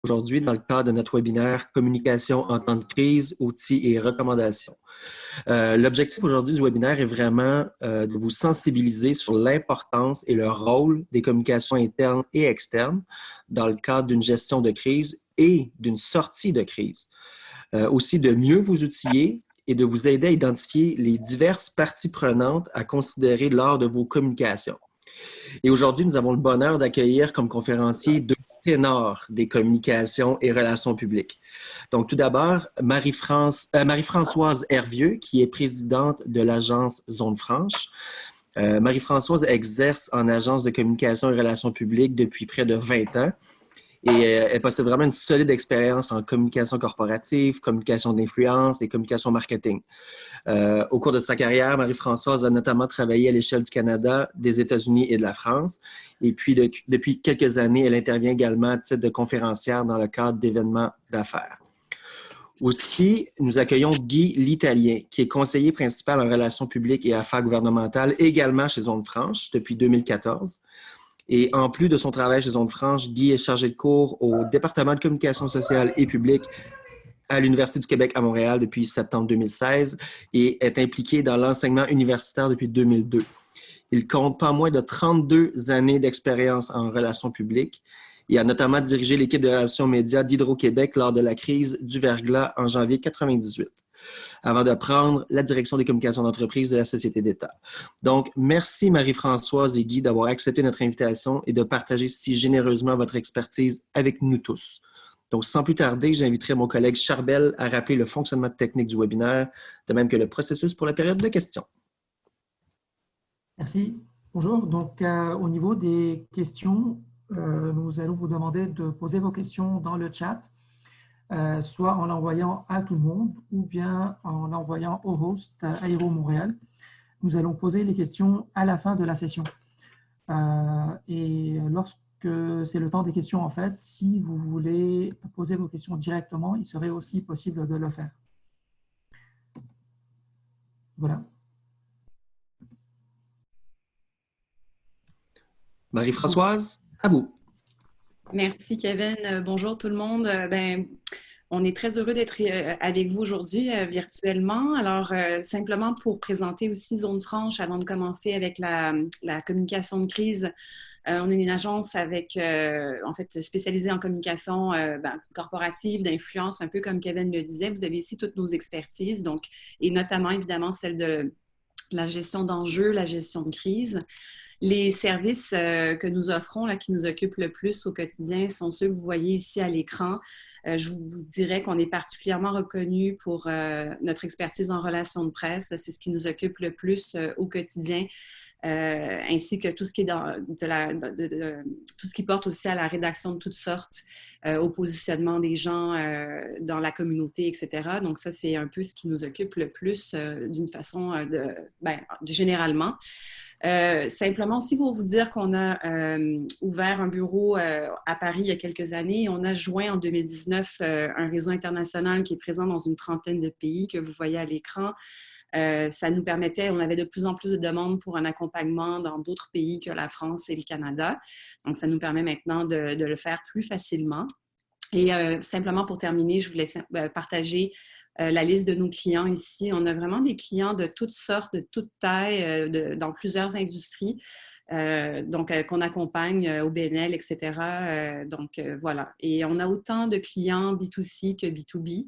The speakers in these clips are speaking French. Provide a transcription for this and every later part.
aujourd'hui dans le cadre de notre webinaire Communication en temps de crise, outils et recommandations. L'objectif aujourd'hui du webinaire est vraiment de vous sensibiliser sur l'importance et le rôle des communications internes et externes dans le cadre d'une gestion de crise et d'une sortie de crise. Aussi de mieux vous outiller et de vous aider à identifier les diverses parties prenantes à considérer lors de vos communications. Et aujourd'hui, nous avons le bonheur d'accueillir comme conférencier deux ténors des communications et relations publiques. Donc, tout d'abord, Marie-Françoise Hervieux, qui est présidente de l'agence Zone Franche. Marie-Françoise exerce en agence de communication et relations publiques depuis près de 20 ans. Et elle possède vraiment une solide expérience en communication corporative, communication d'influence et communication marketing. Au cours de sa carrière, Marie-Françoise a notamment travaillé à l'échelle du Canada, des États-Unis et de la France. Et puis, depuis quelques années, elle intervient également à titre de conférencière dans le cadre d'événements d'affaires. Aussi, nous accueillons Guy L'Italien, qui est conseiller principal en relations publiques et affaires gouvernementales, également chez Zone Franche depuis 2014. Et en plus de son travail chez Zone Franche, Guy est chargé de cours au département de communication sociale et publique à l'Université du Québec à Montréal depuis septembre 2016 et est impliqué dans l'enseignement universitaire depuis 2002. Il compte pas moins de 32 années d'expérience en relations publiques. Il a notamment dirigé l'équipe de relations médias d'Hydro-Québec lors de la crise du verglas en janvier 1998, avant de prendre la direction des communications d'entreprise de la Société d'État. Donc, merci Marie-Françoise et Guy d'avoir accepté notre invitation et de partager si généreusement votre expertise avec nous tous. Donc, sans plus tarder, j'inviterai mon collègue Charbel à rappeler le fonctionnement technique du webinaire, de même que le processus pour la période de questions. Merci. Bonjour. Donc, au niveau des questions, nous allons vous demander de poser vos questions dans le chat, soit en l'envoyant à tout le monde ou bien en l'envoyant au host Aéro Montréal. Nous allons poser les questions à la fin de la session. Et lorsque c'est le temps des questions, en fait, si vous voulez poser vos questions directement, il serait aussi possible de le faire. Voilà. Marie-Françoise, à vous. Merci, Kevin. Bonjour tout le monde. On est très heureux d'être avec vous aujourd'hui virtuellement. Alors, simplement pour présenter aussi Zone Franche avant de commencer avec la communication de crise. On est une agence en fait, spécialisée en communication corporative, d'influence, un peu comme Kevin le disait. Vous avez ici toutes nos expertises, donc, et notamment, évidemment, celle de la gestion d'enjeux, la gestion de crise. Les services que nous offrons, là, qui nous occupent le plus au quotidien, sont ceux que vous voyez ici à l'écran. Je vous dirais qu'on est particulièrement reconnu pour notre expertise en relations de presse. C'est ce qui nous occupe le plus au quotidien, ainsi que tout ce qui est tout ce qui porte aussi à la rédaction de toutes sortes, au positionnement des gens dans la communauté, etc. Donc ça, c'est un peu ce qui nous occupe le plus d'une façon généralement. Simplement aussi pour vous dire qu'on a ouvert un bureau à Paris il y a quelques années. On a joint en 2019 un réseau international qui est présent dans une trentaine de pays que vous voyez à l'écran. Ça nous permettait, on avait de plus en plus de demandes pour un accompagnement dans d'autres pays que la France et le Canada. Donc, ça nous permet maintenant de le faire plus facilement. Et simplement pour terminer, je voulais partager la liste de nos clients ici. On a vraiment des clients de toutes sortes, de toutes tailles, dans plusieurs industries, qu'on accompagne au BNL, etc. Voilà. Et on a autant de clients B2C que B2B.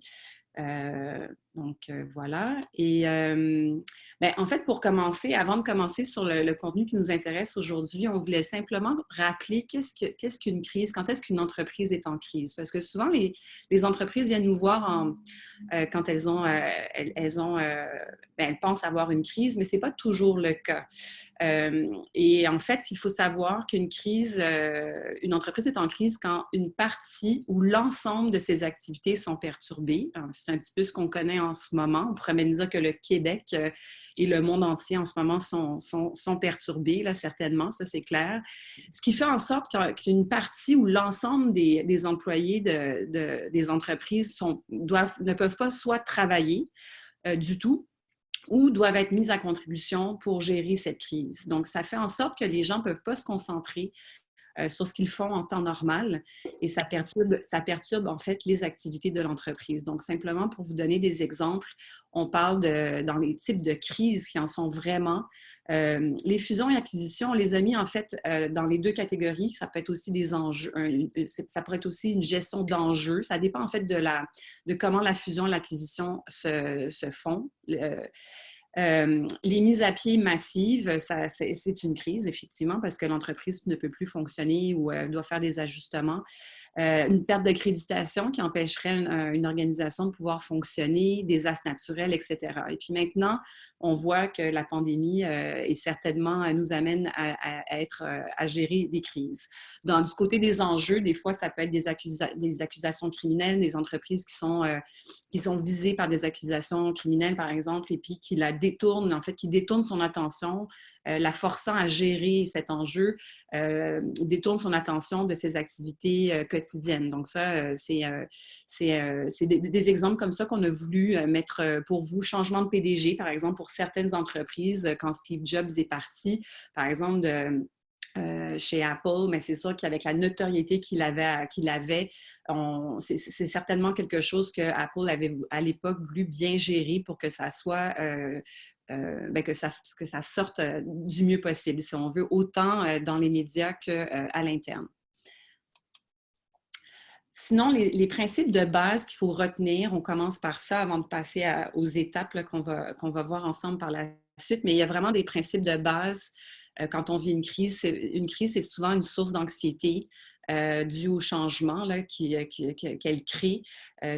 Voilà. Et en fait, pour commencer, avant de commencer sur le contenu qui nous intéresse aujourd'hui, on voulait simplement rappeler qu'est-ce qu'une crise, quand est-ce qu'une entreprise est en crise. Parce que souvent, les entreprises viennent nous voir quand elles pensent avoir une crise, mais ce n'est pas toujours le cas. Et en fait, il faut savoir qu'une crise, une entreprise est en crise quand une partie ou l'ensemble de ses activités sont perturbées. C'est un petit peu ce qu'on connaît en ce moment. On pourrait même dire que le Québec et le monde entier en ce moment sont perturbés, là, certainement, ça c'est clair. Ce qui fait en sorte qu'une partie ou l'ensemble des employés des entreprises ne peuvent pas soit travailler du tout, ou doivent être mises à contribution pour gérer cette crise. Donc, ça fait en sorte que les gens ne peuvent pas se concentrer sur ce qu'ils font en temps normal et ça perturbe en fait les activités de l'entreprise. Donc, simplement pour vous donner des exemples, on parle dans les types de crises qui en sont vraiment. Les fusions et acquisitions, on les a mis en fait dans les deux catégories. Ça peut être aussi des enjeux, ça pourrait être aussi une gestion d'enjeux. Ça dépend en fait de comment la fusion et l'acquisition se font. Les mises à pied massives, c'est une crise, effectivement, parce que l'entreprise ne peut plus fonctionner ou doit faire des ajustements. Une perte d'accréditation qui empêcherait une organisation de pouvoir fonctionner, des désastres naturels, etc. Et puis maintenant, on voit que la pandémie est certainement nous amène à gérer des crises. Du côté des enjeux, des fois, ça peut être des accusations criminelles, des entreprises qui sont visées par des accusations criminelles, par exemple, et puis qui détournent son attention, la forçant à gérer cet enjeu, détourne son attention de ses activités quotidiennes. Donc ça, c'est des exemples comme ça qu'on a voulu mettre pour vous. Changement de PDG, par exemple, pour certaines entreprises, quand Steve Jobs est parti, par exemple, chez Apple, mais c'est sûr qu'avec la notoriété qu'il avait, c'est certainement quelque chose que Apple avait à l'époque voulu bien gérer pour que ça soit que ça sorte du mieux possible, si on veut, autant dans les médias qu'à l'interne. Sinon, les principes de base qu'il faut retenir, on commence par ça avant de passer aux étapes qu'on va voir ensemble par la suite, mais il y a vraiment des principes de base quand on vit une crise. Une crise, c'est souvent une source d'anxiété due au changement qu'elle crée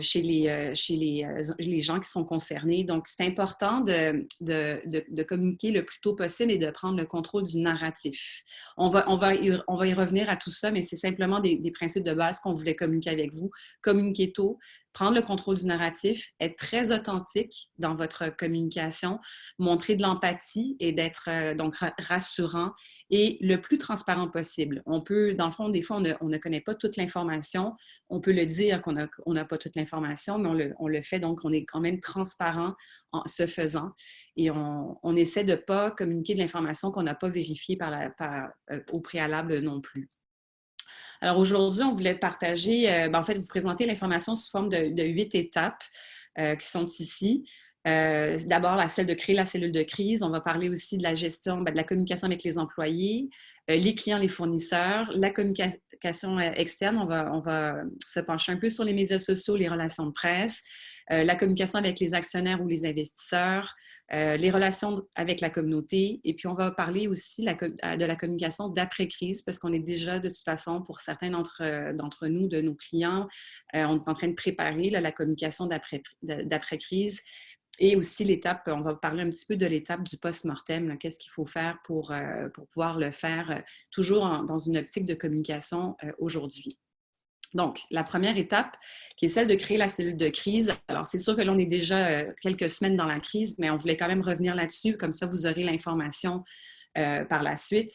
chez les gens qui sont concernés. Donc, c'est important de communiquer le plus tôt possible et de prendre le contrôle du narratif. On va y revenir à tout ça, mais c'est simplement des principes de base qu'on voulait communiquer avec vous. Communiquer tôt, prendre le contrôle du narratif, être très authentique dans votre communication, montrer de l'empathie et d'être donc rassurant et le plus transparent possible. On peut, dans le fond, des fois, on ne connaît pas toute l'information. On peut le dire qu'on n'a pas toute l'information, mais on le fait, donc on est quand même transparent en se faisant. Et on essaie de ne pas communiquer de l'information qu'on n'a pas vérifiée au préalable non plus. Alors aujourd'hui, on voulait partager, en fait, vous présenter l'information sous forme de 8 étapes qui sont ici. D'abord, créer la cellule de crise. On va parler aussi de la gestion, de la communication avec les employés, les clients, les fournisseurs, la communication externe. On va se pencher un peu sur les médias sociaux, les relations de presse, la communication avec les actionnaires ou les investisseurs, les relations avec la communauté. Et puis, on va parler aussi de la communication d'après-crise parce qu'on est déjà, de toute façon, pour certains d'entre nous, de nos clients, on est en train de préparer la communication d'après-crise. Et aussi on va parler un petit peu de l'étape du post-mortem. Qu'est-ce qu'il faut faire pour pouvoir le faire toujours dans une optique de communication aujourd'hui. Donc, la première étape, qui est celle de créer la cellule de crise. Alors, c'est sûr que l'on est déjà quelques semaines dans la crise, mais on voulait quand même revenir là-dessus. Comme ça, vous aurez l'information par la suite.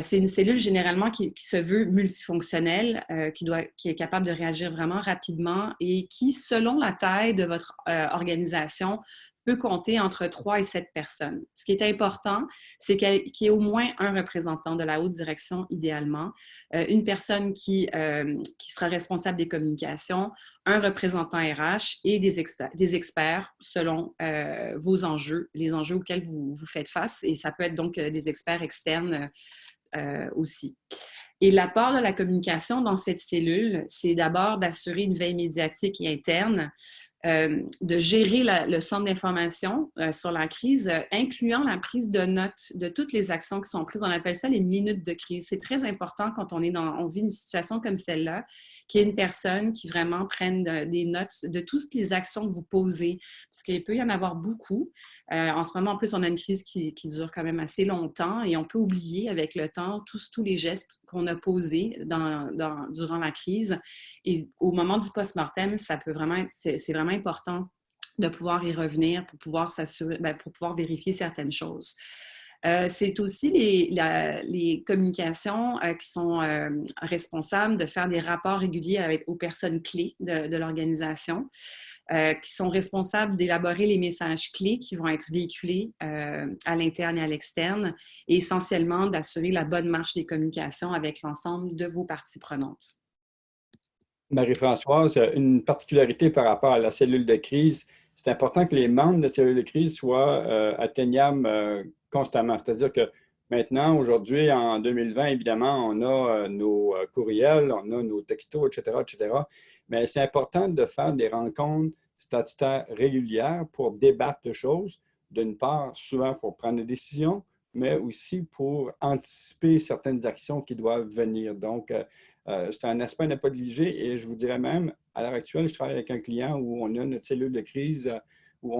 C'est une cellule généralement qui se veut multifonctionnelle, qui est capable de réagir vraiment rapidement et qui, selon la taille de votre organisation, peut compter entre 3 et 7 personnes. Ce qui est important, c'est qu'il y ait au moins un représentant de la haute direction, idéalement, une personne qui sera responsable des communications, un représentant RH et des experts selon vos enjeux, les enjeux auxquels vous faites face. Et ça peut être donc des experts externes aussi. Et l'apport de la communication dans cette cellule, c'est d'abord d'assurer une veille médiatique et interne, de gérer le centre d'information sur la crise, incluant la prise de notes de toutes les actions qui sont prises. On appelle ça les minutes de crise. C'est très important quand on vit une situation comme celle-là, qu'il y ait une personne qui vraiment prenne des notes de toutes les actions que vous posez, parce qu'il peut y en avoir beaucoup. En ce moment, en plus, on a une crise qui dure quand même assez longtemps et on peut oublier avec le temps tous les gestes qu'on a posés durant la crise. Et au moment du post-mortem, c'est vraiment important de pouvoir y revenir pour pouvoir s'assurer, pour pouvoir vérifier certaines choses. C'est aussi les communications qui sont responsables de faire des rapports réguliers aux personnes clés de l'organisation, qui sont responsables d'élaborer les messages clés qui vont être véhiculés à l'interne et à l'externe, et essentiellement d'assurer la bonne marche des communications avec l'ensemble de vos parties prenantes. Marie-Françoise, une particularité par rapport à la cellule de crise, c'est important que les membres de la cellule de crise soient atteignables constamment. C'est-à-dire que maintenant, aujourd'hui, en 2020, évidemment, on a nos courriels, on a nos textos, etc., etc. Mais c'est important de faire des rencontres statutaires régulières pour débattre de choses. D'une part, souvent pour prendre des décisions, mais aussi pour anticiper certaines actions qui doivent venir. Donc, c'est un aspect à ne pas négliger, et je vous dirais même, à l'heure actuelle, je travaille avec un client où on a notre cellule de crise, où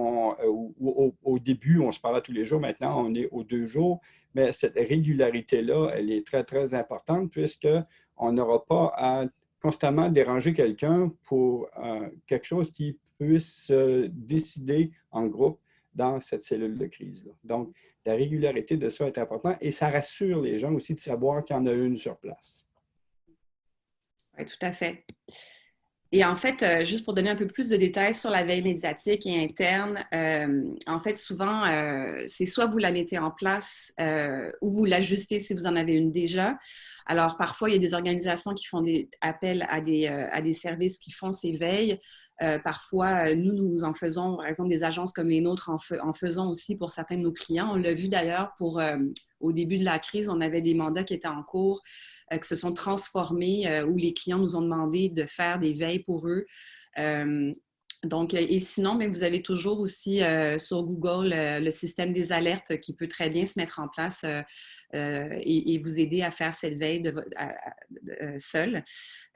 au début, on se parlait tous les jours, maintenant, on est aux 2 jours, mais cette régularité-là, elle est très, très importante puisqu'on n'aura pas à constamment déranger quelqu'un pour quelque chose qui puisse décider en groupe dans cette cellule de crise-là. Donc, la régularité de ça est importante et ça rassure les gens aussi de savoir qu'il y en a une sur place. Oui, tout à fait. Et en fait, juste pour donner un peu plus de détails sur la veille médiatique et interne, en fait, souvent, c'est soit vous la mettez en place ou vous l'ajustez si vous en avez une déjà. Alors, parfois, il y a des organisations qui font appel à des services qui font ces veilles. Parfois, nous en faisons, par exemple, des agences comme les nôtres en faisons aussi pour certains de nos clients. On l'a vu d'ailleurs au début de la crise, on avait des mandats qui étaient en cours, qui se sont transformés, où les clients nous ont demandé de faire des veilles pour eux. Donc, et sinon, bien, vous avez toujours aussi sur Google le système des alertes qui peut très bien se mettre en place et vous aider à faire cette veille seul,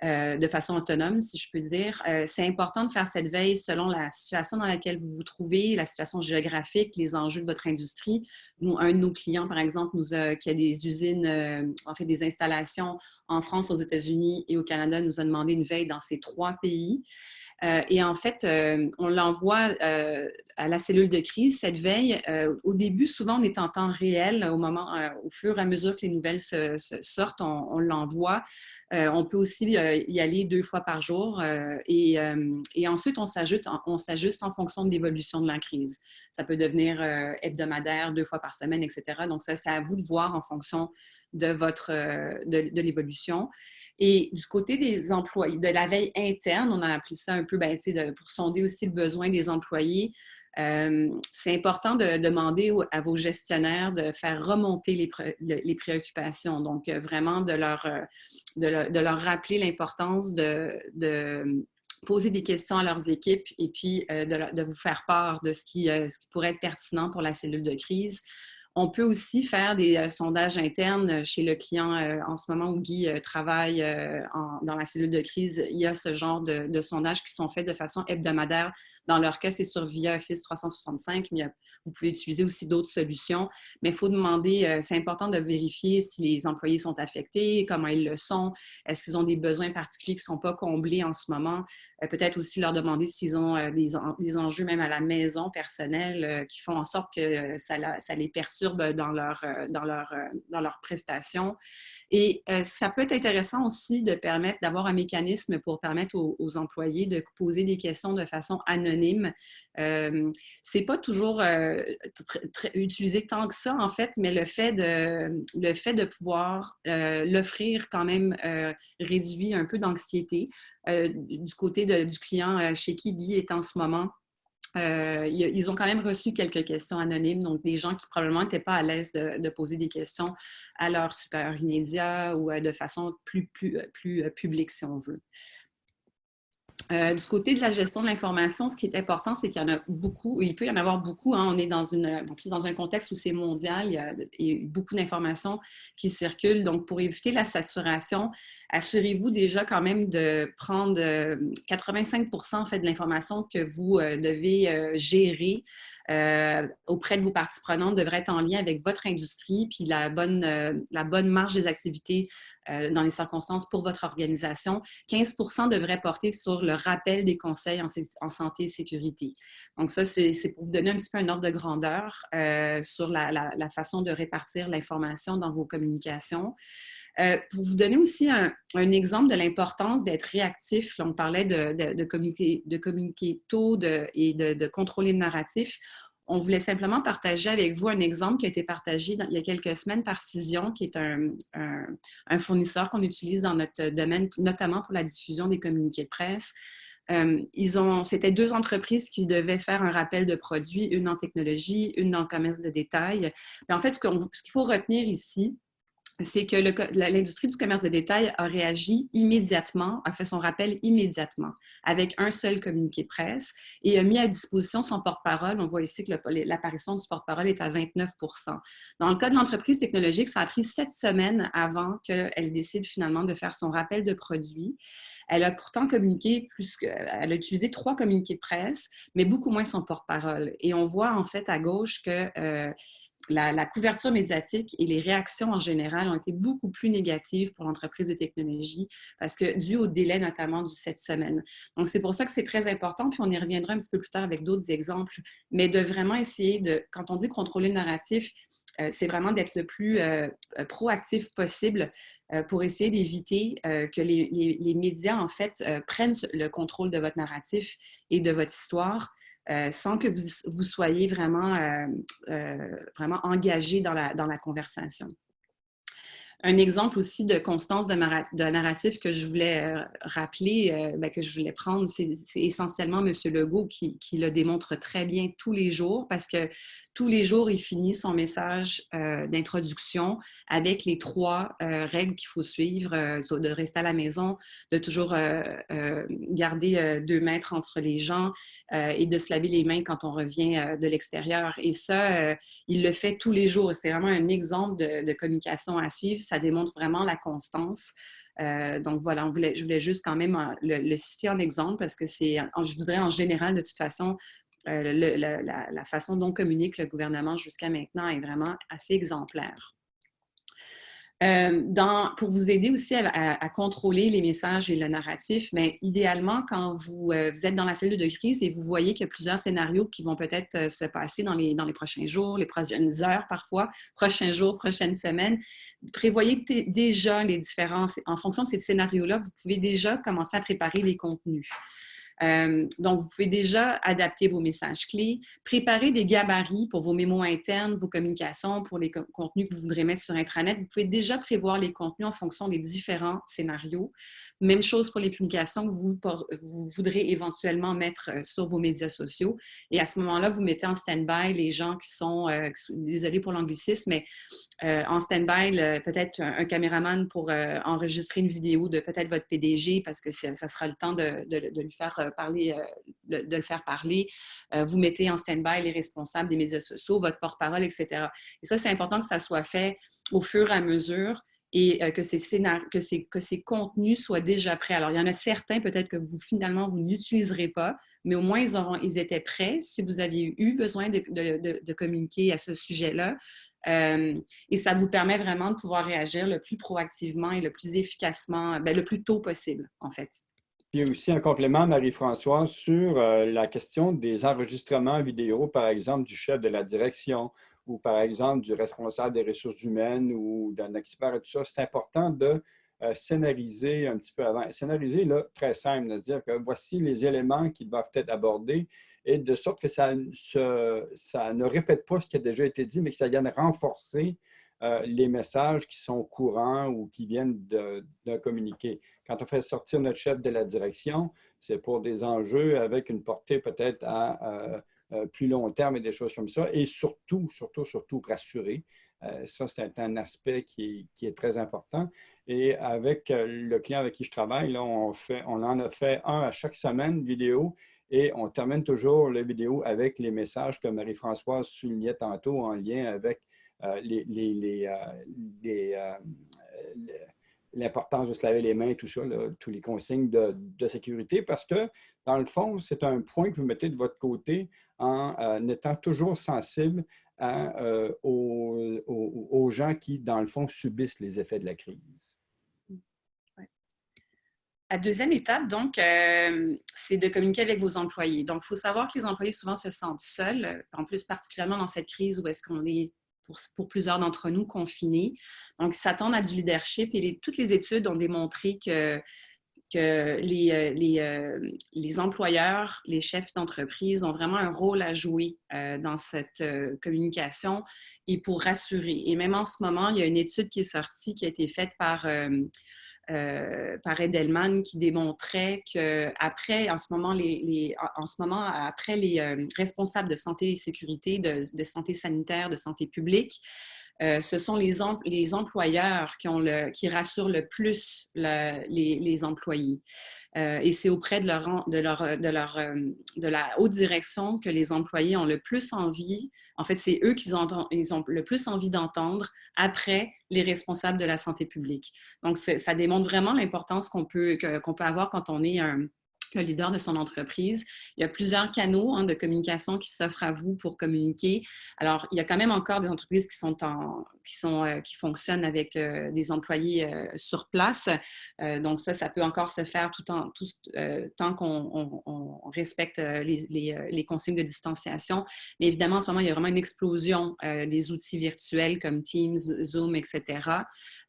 de façon autonome, si je peux dire. C'est important de faire cette veille selon la situation dans laquelle vous vous trouvez, la situation géographique, les enjeux de votre industrie. Nous, un de nos clients, par exemple, qui a des usines, en fait des installations en France, aux États-Unis et au Canada, nous a demandé une veille dans ces 3 pays. Et en fait, on l'envoie à la cellule de crise, cette veille. Au début, souvent, on est en temps réel. Au fur et à mesure que les nouvelles sortent, on l'envoie. On peut aussi y aller 2 fois par jour. Et ensuite, on s'ajuste en fonction de l'évolution de la crise. Ça peut devenir hebdomadaire, 2 fois par semaine, etc. Donc, ça, c'est à vous de voir en fonction de de l'évolution. Et du côté des employés, de la veille interne, on a appelé ça un peu, pour sonder aussi le besoin des employés. C'est important de demander à vos gestionnaires de faire remonter les préoccupations. Donc, vraiment de leur rappeler l'importance de poser des questions à leurs équipes et puis de vous faire part de ce qui pourrait être pertinent pour la cellule de crise. On peut aussi faire des sondages internes chez le client. En ce moment où Guy travaille dans la cellule de crise, il y a ce genre de sondages qui sont faits de façon hebdomadaire. Dans leur cas, c'est sur via Office 365, mais vous pouvez utiliser aussi d'autres solutions. Mais il faut demander, c'est important de vérifier si les employés sont affectés, comment ils le sont, est-ce qu'ils ont des besoins particuliers qui ne sont pas comblés en ce moment. Peut-être aussi leur demander s'ils ont des enjeux même à la maison personnelle qui font en sorte que ça les perturbe dans leurs prestations. Et ça peut être intéressant aussi d'avoir un mécanisme pour permettre aux employés de poser des questions de façon anonyme. C'est pas toujours utilisé tant que ça, en fait, mais le fait de pouvoir l'offrir quand même réduit un peu d'anxiété du côté du client chez qui Guy est en ce moment. Ils ont quand même reçu quelques questions anonymes, donc des gens qui probablement n'étaient pas à l'aise de poser des questions à leur supérieur immédiat ou de façon plus publique, si on veut. Du côté de la gestion de l'information, ce qui est important, c'est qu'il y en a beaucoup, il peut y en avoir beaucoup. Hein, on est plus dans un contexte où c'est mondial, il y a beaucoup d'informations qui circulent. Donc, pour éviter la saturation, assurez-vous déjà quand même de prendre 85% en fait, de l'information que vous devez gérer auprès de vos parties prenantes devrait être en lien avec votre industrie, puis la bonne marge des activités dans les circonstances pour votre organisation. 15% devrait porter sur le rappel des conseils en santé et sécurité. Donc ça, c'est pour vous donner un petit peu un ordre de grandeur sur la façon de répartir l'information dans vos communications. Pour vous donner aussi un exemple de l'importance d'être réactif, là, on parlait de communiquer tôt et de contrôler le narratif. On voulait simplement partager avec vous un exemple qui a été partagé il y a quelques semaines par Cision, qui est un fournisseur qu'on utilise dans notre domaine, notamment pour la diffusion des communiqués de presse. C'était 2 entreprises qui devaient faire un rappel de produits, une en technologie, une dans le commerce de détail. Mais en fait, ce qu'il faut retenir ici, c'est que l'industrie du commerce de détail a réagi immédiatement, a fait son rappel immédiatement avec un seul communiqué de presse et a mis à disposition son porte-parole. On voit ici que l'apparition du porte-parole est à 29%. Dans le cas de l'entreprise technologique, ça a pris 7 semaines avant qu'elle décide finalement de faire son rappel de produit. Elle a pourtant elle a utilisé 3 communiqués de presse, mais beaucoup moins son porte-parole. Et on voit en fait à gauche que la couverture médiatique et les réactions en général ont été beaucoup plus négatives pour l'entreprise de technologie parce que dû au délai notamment du 7 semaines. Donc, c'est pour ça que c'est très important, puis on y reviendra un petit peu plus tard avec d'autres exemples, mais de vraiment essayer quand on dit contrôler le narratif, c'est vraiment d'être le plus proactif possible pour essayer d'éviter que les médias, en fait, prennent le contrôle de votre narratif et de votre histoire sans que vous soyez vraiment engagé dans la conversation. Un exemple aussi de constance de narratif que je voulais rappeler, que je voulais prendre, c'est essentiellement M. Legault qui le démontre très bien tous les jours parce que tous les jours, il finit son message d'introduction avec les 3 règles qu'il faut suivre, de rester à la maison, de toujours garder 2 mètres entre les gens et de se laver les mains quand on revient de l'extérieur. Et ça, il le fait tous les jours. C'est vraiment un exemple de communication à suivre. Ça démontre vraiment la constance. Donc voilà, je voulais juste quand même le citer en exemple parce que je vous dirais en général, de toute façon, la façon dont communique le gouvernement jusqu'à maintenant est vraiment assez exemplaire. Pour vous aider aussi à contrôler les messages et le narratif, mais idéalement, quand vous êtes dans la cellule de crise et vous voyez qu'il y a plusieurs scénarios qui vont peut-être se passer dans les prochains jours, les prochaines heures parfois, prochains jours, prochaines semaines, prévoyez déjà les différences. En fonction de ces scénarios-là, vous pouvez déjà commencer à préparer les contenus. Donc, vous pouvez déjà adapter vos messages clés, préparer des gabarits pour vos mémos internes, vos communications, pour les contenus que vous voudrez mettre sur Intranet. Vous pouvez déjà prévoir les contenus en fonction des différents scénarios. Même chose pour les publications que vous voudrez éventuellement mettre sur vos médias sociaux. Et à ce moment-là, vous mettez en stand-by les gens qui sont, désolé pour l'anglicisme, mais en stand-by, peut-être un caméraman pour enregistrer une vidéo de peut-être votre PDG parce que ça sera le temps de lui faire parler, de le faire parler. Vous mettez en stand-by les responsables des médias sociaux, votre porte-parole, etc. Et ça, c'est important que ça soit fait au fur et à mesure et que ces contenus soient déjà prêts. Alors, il y en a certains peut-être que finalement, vous n'utiliserez pas, mais au moins, ils étaient prêts si vous aviez eu besoin de communiquer à ce sujet-là. Et ça vous permet vraiment de pouvoir réagir le plus proactivement et le plus efficacement, le plus tôt possible, en fait. Puis aussi un complément, Marie-Françoise, sur la question des enregistrements vidéo, par exemple, du chef de la direction ou par exemple du responsable des ressources humaines ou d'un expert et tout ça. C'est important de scénariser un petit peu avant. Scénariser, là, très simple, de dire que voici les éléments qui doivent être abordés et de sorte que ça ne répète pas ce qui a déjà été dit, mais que ça vienne renforcer les messages qui sont courants ou qui viennent d'un communiqué. Quand on fait sortir notre chef de la direction, c'est pour des enjeux avec une portée peut-être à plus long terme et des choses comme ça. Et surtout rassurer. Ça, c'est un aspect qui est très important. Et avec le client avec qui je travaille, là, on en a fait un à chaque semaine vidéo et on termine toujours la vidéo avec les messages que Marie-Françoise soulignait tantôt en lien avec l'importance de se laver les mains, tout ça, là, tous les consignes de sécurité, parce que, dans le fond, c'est un point que vous mettez de votre côté en étant toujours sensible aux gens qui, dans le fond, subissent les effets de la crise. La deuxième étape, donc, c'est de communiquer avec vos employés. Donc, il faut savoir que les employés souvent se sentent seuls, en plus particulièrement dans cette crise où est-ce qu'on est, pour plusieurs d'entre nous, confinés. Donc, ils s'attendent à du leadership et toutes les études ont démontré que les employeurs, les chefs d'entreprise ont vraiment un rôle à jouer dans cette communication et pour rassurer. Et même en ce moment, il y a une étude qui est sortie, qui a été faite par Edelman, qui démontrait qu'après, en ce moment, après les responsables de santé et sécurité, de santé sanitaire, de santé publique, ce sont les employeurs qui rassurent le plus les employés. Et c'est auprès de la haute direction que les employés ont le plus envie, en fait, c'est eux ils ont le plus envie d'entendre après les responsables de la santé publique. Donc, ça démontre vraiment l'importance qu'on peut avoir quand on est le leader de son entreprise. Il y a plusieurs canaux de communication qui s'offrent à vous pour communiquer. Alors, il y a quand même encore des entreprises qui fonctionnent avec des employés sur place. Donc, ça peut encore se faire tant qu'on respecte les consignes de distanciation. Mais évidemment, en ce moment, il y a vraiment une explosion des outils virtuels comme Teams, Zoom, etc.,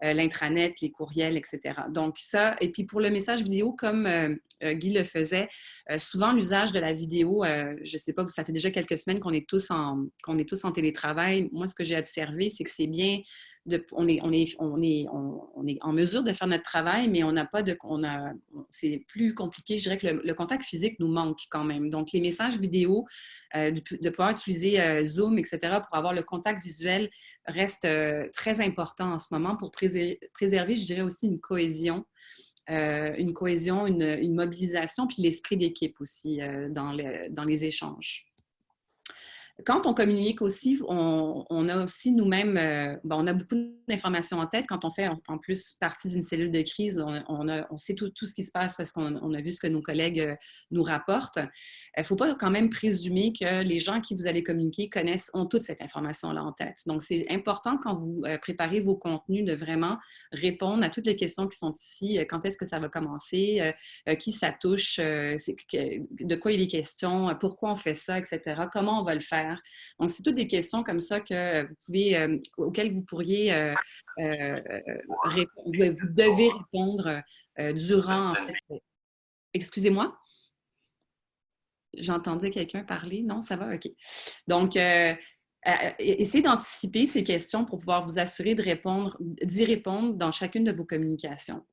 l'intranet, les courriels, etc. Donc, ça, et puis pour le message vidéo, comme Guy le faisait, souvent l'usage de la vidéo, je ne sais pas, ça fait déjà quelques semaines qu'on est tous en télétravail. Moi, ce que j'ai observé, c'est que c'est bien, on est en mesure de faire notre travail, mais c'est plus compliqué. Je dirais que le contact physique nous manque quand même. Donc, les messages vidéo, de pouvoir utiliser Zoom, etc., pour avoir le contact visuel reste très important en ce moment pour préserver, je dirais aussi, une cohésion, une mobilisation, puis l'esprit d'équipe aussi dans les échanges. Quand on communique aussi, on a aussi nous-mêmes, on a beaucoup d'informations en tête. Quand on fait en plus partie d'une cellule de crise, on sait tout ce qui se passe parce qu'on a vu ce que nos collègues nous rapportent. Il ne faut pas quand même présumer que les gens à qui vous allez communiquer ont toute cette information-là en tête. Donc, c'est important quand vous préparez vos contenus de vraiment répondre à toutes les questions qui sont ici. Quand est-ce que ça va commencer? Qui ça touche? De quoi il est question? Pourquoi on fait ça? Etc. Comment on va le faire? Donc, c'est toutes des questions comme ça auxquelles vous pourriez répondre, vous devez répondre durant, en fait. Excusez-moi? J'entendais quelqu'un parler. Non, ça va? OK. Donc, essayez d'anticiper ces questions pour pouvoir vous assurer d'y répondre dans chacune de vos communications.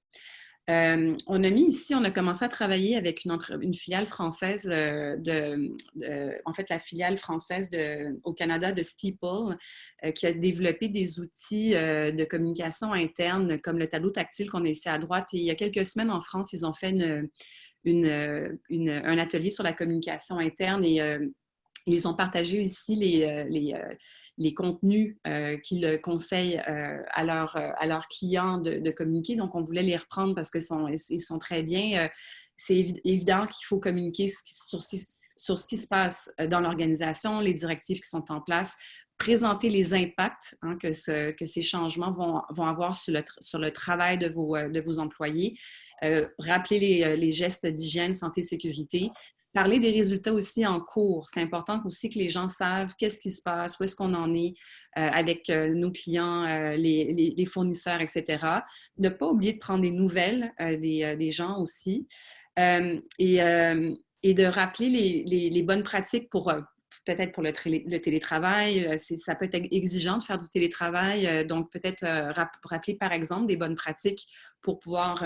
On a commencé à travailler avec une filiale française, en fait, la filiale française au Canada de Steeple, qui a développé des outils de communication interne, comme le tableau tactile qu'on a ici à droite. Et il y a quelques semaines en France, ils ont fait un atelier sur la communication interne et ils ont partagé ici les contenus qu'ils conseillent à leurs clients de communiquer. Donc, on voulait les reprendre parce qu'ils sont très bien. C'est évident qu'il faut communiquer sur ce qui se passe dans l'organisation, les directives qui sont en place, présenter les impacts que ces changements vont avoir sur le travail de vos employés, rappeler les gestes d'hygiène, santé, sécurité. Parler des résultats aussi en cours. C'est important aussi que les gens savent qu'est-ce qui se passe, où est-ce qu'on en est avec nos clients, les fournisseurs, etc. Ne pas oublier de prendre des nouvelles des gens aussi et de rappeler les bonnes pratiques peut-être pour le télétravail. Ça peut être exigeant de faire du télétravail, donc peut-être rappeler par exemple des bonnes pratiques pour pouvoir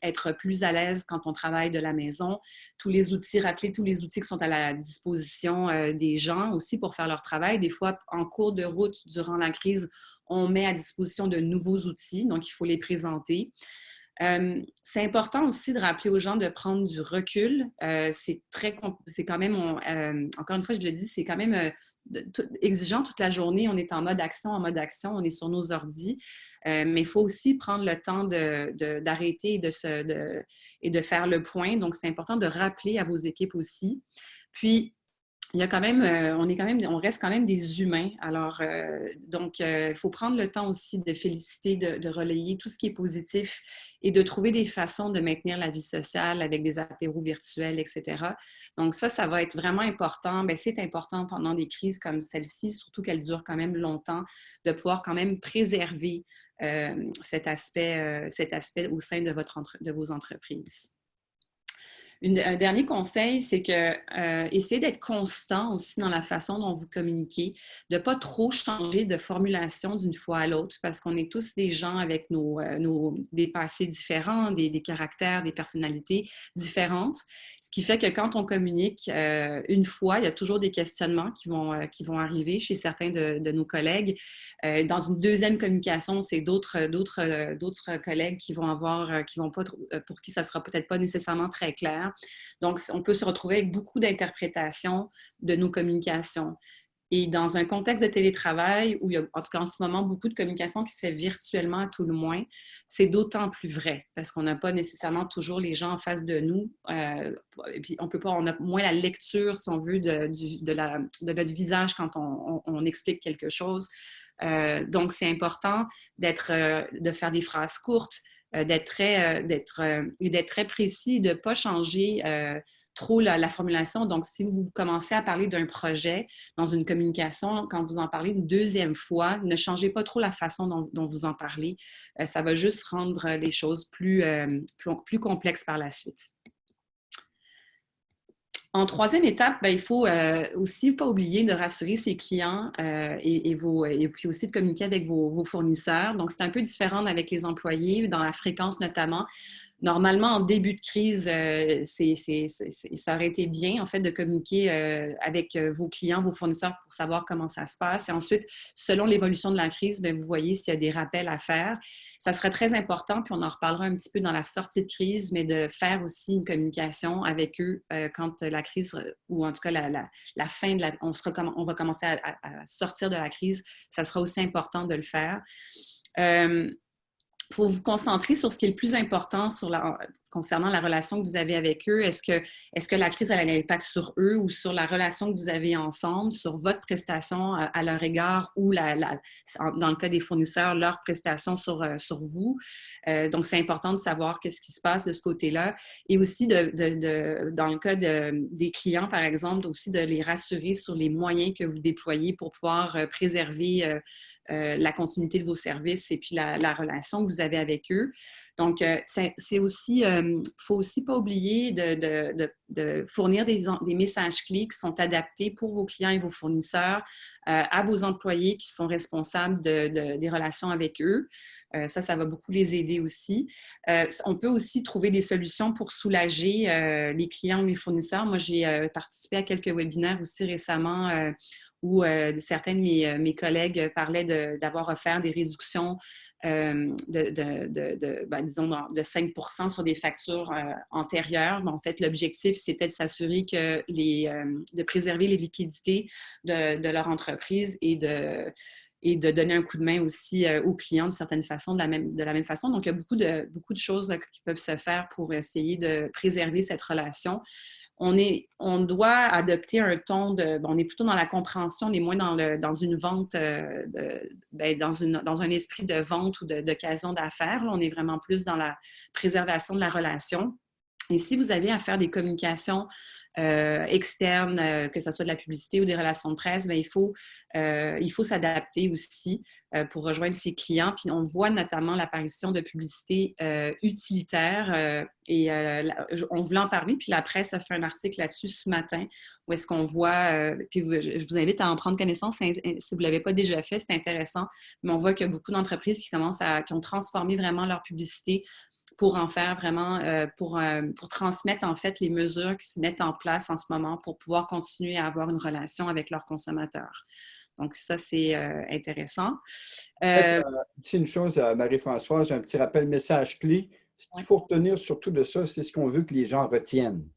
être plus à l'aise quand on travaille de la maison. Rappeler tous les outils qui sont à la disposition des gens aussi pour faire leur travail. Des fois, en cours de route, durant la crise, on met à disposition de nouveaux outils, donc il faut les présenter. C'est important aussi de rappeler aux gens de prendre du recul. C'est quand même, encore une fois, je le dis, c'est quand même exigeant toute la journée. On est en mode action, on est sur nos ordis. Mais il faut aussi prendre le temps d'arrêter et de faire le point. Donc, c'est important de rappeler à vos équipes aussi. Puis, il y a quand même, on reste quand même des humains. Alors, donc, il faut prendre le temps aussi de féliciter, de relayer tout ce qui est positif et de trouver des façons de maintenir la vie sociale avec des apéros virtuels, etc. Donc, ça va être vraiment important. Bien, c'est important pendant des crises comme celle-ci, surtout qu'elle dure quand même longtemps, de pouvoir quand même préserver cet aspect au sein de vos entreprises. Un dernier conseil, c'est que essayez d'être constant aussi dans la façon dont vous communiquez, de ne pas trop changer de formulation d'une fois à l'autre, parce qu'on est tous des gens avec des passés différents, des caractères, des personnalités différentes, ce qui fait que quand on communique une fois, il y a toujours des questionnements qui vont arriver chez certains de nos collègues. Dans une deuxième communication, c'est d'autres collègues qui vont pas, pour qui ça ne sera peut-être pas nécessairement très clair. Donc, on peut se retrouver avec beaucoup d'interprétations de nos communications. Et dans un contexte de télétravail, où il y a, en tout cas en ce moment, beaucoup de communication qui se fait virtuellement à tout le moins, c'est d'autant plus vrai, parce qu'on n'a pas nécessairement toujours les gens en face de nous. Et puis on a moins la lecture, si on veut, de notre visage quand on explique quelque chose. Donc, c'est important de faire des phrases courtes, d'être très précis, de ne pas changer trop la formulation. Donc, si vous commencez à parler d'un projet dans une communication, quand vous en parlez une deuxième fois, ne changez pas trop la façon dont vous en parlez. Ça va juste rendre les choses plus complexes par la suite. En troisième étape, bien, il faut aussi pas oublier de rassurer ses clients et puis aussi de communiquer avec vos fournisseurs. Donc, c'est un peu différent avec les employés, dans la fréquence notamment. Normalement, en début de crise, ça aurait été bien, en fait, de communiquer avec vos clients, vos fournisseurs pour savoir comment ça se passe. Et ensuite, selon l'évolution de la crise, bien, vous voyez s'il y a des rappels à faire. Ça serait très important, puis on en reparlera un petit peu dans la sortie de crise, mais de faire aussi une communication avec eux quand la crise, ou en tout cas la fin de on va commencer à sortir de la crise. Ça sera aussi important de le faire. Il faut vous concentrer sur ce qui est le plus important concernant la relation que vous avez avec eux. Est-ce que la crise a un impact sur eux ou sur la relation que vous avez ensemble, sur votre prestation à leur égard ou, dans le cas des fournisseurs, leur prestation sur vous? Donc, c'est important de savoir qu'est-ce qui se passe de ce côté-là. Et aussi, dans le cas des clients, par exemple, aussi de les rassurer sur les moyens que vous déployez pour pouvoir préserver la continuité de vos services et puis la relation que vous avez avec eux. Donc, c'est aussi, faut aussi pas oublier de fournir des messages clés qui sont adaptés pour vos clients et vos fournisseurs, à vos employés qui sont responsables des relations avec eux. Ça va beaucoup les aider aussi. On peut aussi trouver des solutions pour soulager les clients ou les fournisseurs. Moi, j'ai participé à quelques webinaires aussi récemment où certains de mes collègues parlaient d'avoir offert des réductions disons, de 5 % sur des factures antérieures. Mais en fait, l'objectif, c'était de s'assurer que de préserver les liquidités de leur entreprise et de donner un coup de main aussi aux clients d'une certaine façon, de la même façon. Donc, il y a beaucoup de choses là, qui peuvent se faire pour essayer de préserver cette relation. On doit adopter un ton on est plutôt dans la compréhension, on est moins dans une vente, dans un esprit de vente ou d'occasion d'affaires. On est vraiment plus dans la préservation de la relation. Et si vous avez à faire des communications externes, que ce soit de la publicité ou des relations de presse, bien, il faut s'adapter aussi pour rejoindre ses clients. Puis on voit notamment l'apparition de publicités utilitaires on voulait en parler, puis la presse a fait un article là-dessus ce matin où est-ce qu'on voit, puis je vous invite à en prendre connaissance si vous ne l'avez pas déjà fait, c'est intéressant, mais on voit qu'il y a beaucoup d'entreprises qui ont transformé vraiment leur publicité pour en faire vraiment, pour transmettre en fait les mesures qui se mettent en place en ce moment pour pouvoir continuer à avoir une relation avec leurs consommateurs. Donc ça, c'est intéressant. C'est une chose, Marie-Françoise, un petit rappel message clé. Ce qu'il faut retenir surtout de ça, c'est ce qu'on veut que les gens retiennent.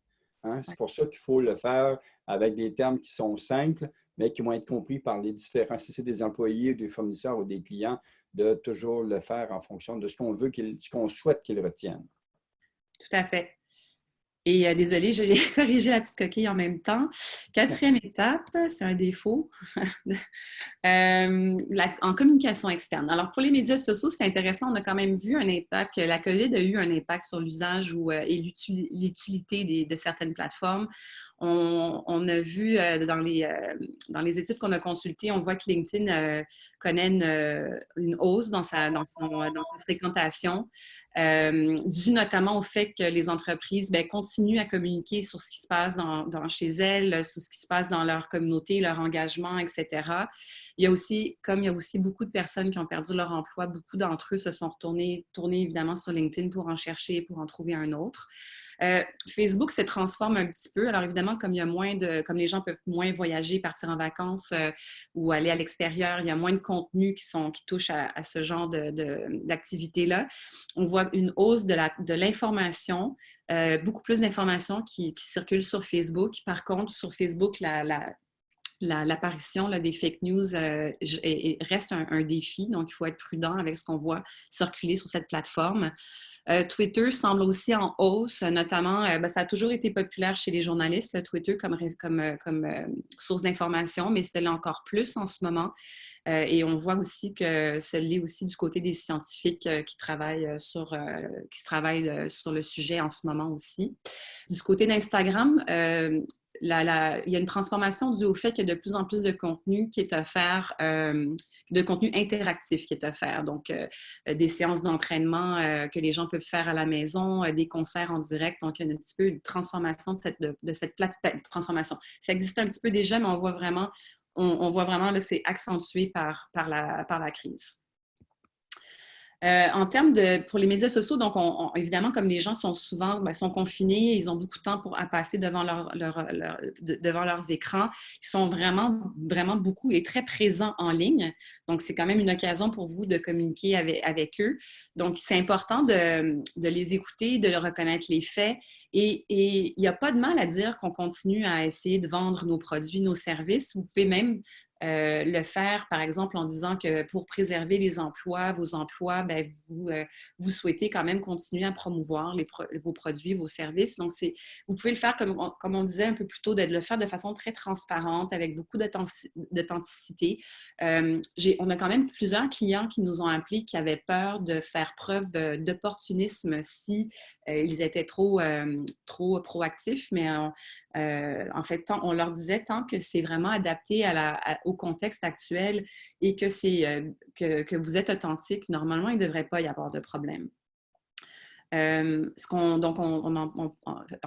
Hein? C'est pour ça qu'il faut le faire avec des termes qui sont simples, mais qui vont être compris par les différents, si c'est des employés, des fournisseurs ou des clients, de toujours le faire en fonction de ce qu'on veut, ce qu'on souhaite qu'ils retiennent. Tout à fait. Et désolée, j'ai corrigé la petite coquille en même temps. Quatrième étape, c'est un défaut, en communication externe. Alors, pour les médias sociaux, c'est intéressant, on a quand même vu un impact, la COVID a eu un impact sur l'usage et l'utilité de certaines plateformes. On a vu dans les études qu'on a consultées, on voit que LinkedIn connaît une hausse dans sa fréquentation, dû notamment au fait que les entreprises continuent à communiquer sur ce qui se passe chez elles, sur ce qui se passe dans leur communauté, leur engagement, etc. Il y a aussi beaucoup de personnes qui ont perdu leur emploi, beaucoup d'entre eux se sont tournés évidemment sur LinkedIn pour en chercher, pour en trouver un autre. Facebook se transforme un petit peu. Alors évidemment, comme les gens peuvent moins voyager, partir en vacances ou aller à l'extérieur, il y a moins de contenus qui touchent à ce genre d'activité-là. On voit une hausse de l'information, beaucoup plus d'informations qui circulent sur Facebook. Par contre, sur Facebook, l'apparition des fake news reste un défi, donc il faut être prudent avec ce qu'on voit circuler sur cette plateforme. Twitter semble aussi en hausse, notamment, ça a toujours été populaire chez les journalistes, Twitter comme source d'information, mais c'est encore plus en ce moment. Et on voit aussi que ce l'est aussi du côté des scientifiques qui travaillent sur le sujet en ce moment aussi. Du côté d'Instagram, il y a une transformation due au fait qu'il y a de plus en plus de contenu qui est offert, de contenu interactif qui est offert. Donc, des séances d'entraînement que les gens peuvent faire à la maison, des concerts en direct. Donc, il y a un petit peu une transformation de cette transformation. Ça existe un petit peu déjà, mais on voit vraiment là, c'est accentué par la crise. En termes pour les médias sociaux, donc évidemment, comme les gens sont confinés, ils ont beaucoup de temps à passer devant leurs écrans, ils sont vraiment, vraiment beaucoup et très présents en ligne. Donc, c'est quand même une occasion pour vous de communiquer avec eux. Donc, c'est important de les écouter, de reconnaître les faits. Et il n'y a pas de mal à dire qu'on continue à essayer de vendre nos produits, nos services. Vous pouvez même le faire, par exemple, en disant que pour préserver vos emplois, vous souhaitez quand même continuer à promouvoir vos produits, vos services. Donc, vous pouvez le faire, comme on disait un peu plus tôt, de le faire de façon très transparente, avec beaucoup d'authenticité. On a quand même plusieurs clients qui nous ont appelés qui avaient peur de faire preuve d'opportunisme si ils étaient trop proactifs, mais en fait, on leur disait tant que c'est vraiment adapté au contexte actuel et que vous êtes authentique, normalement, il ne devrait pas y avoir de problème. En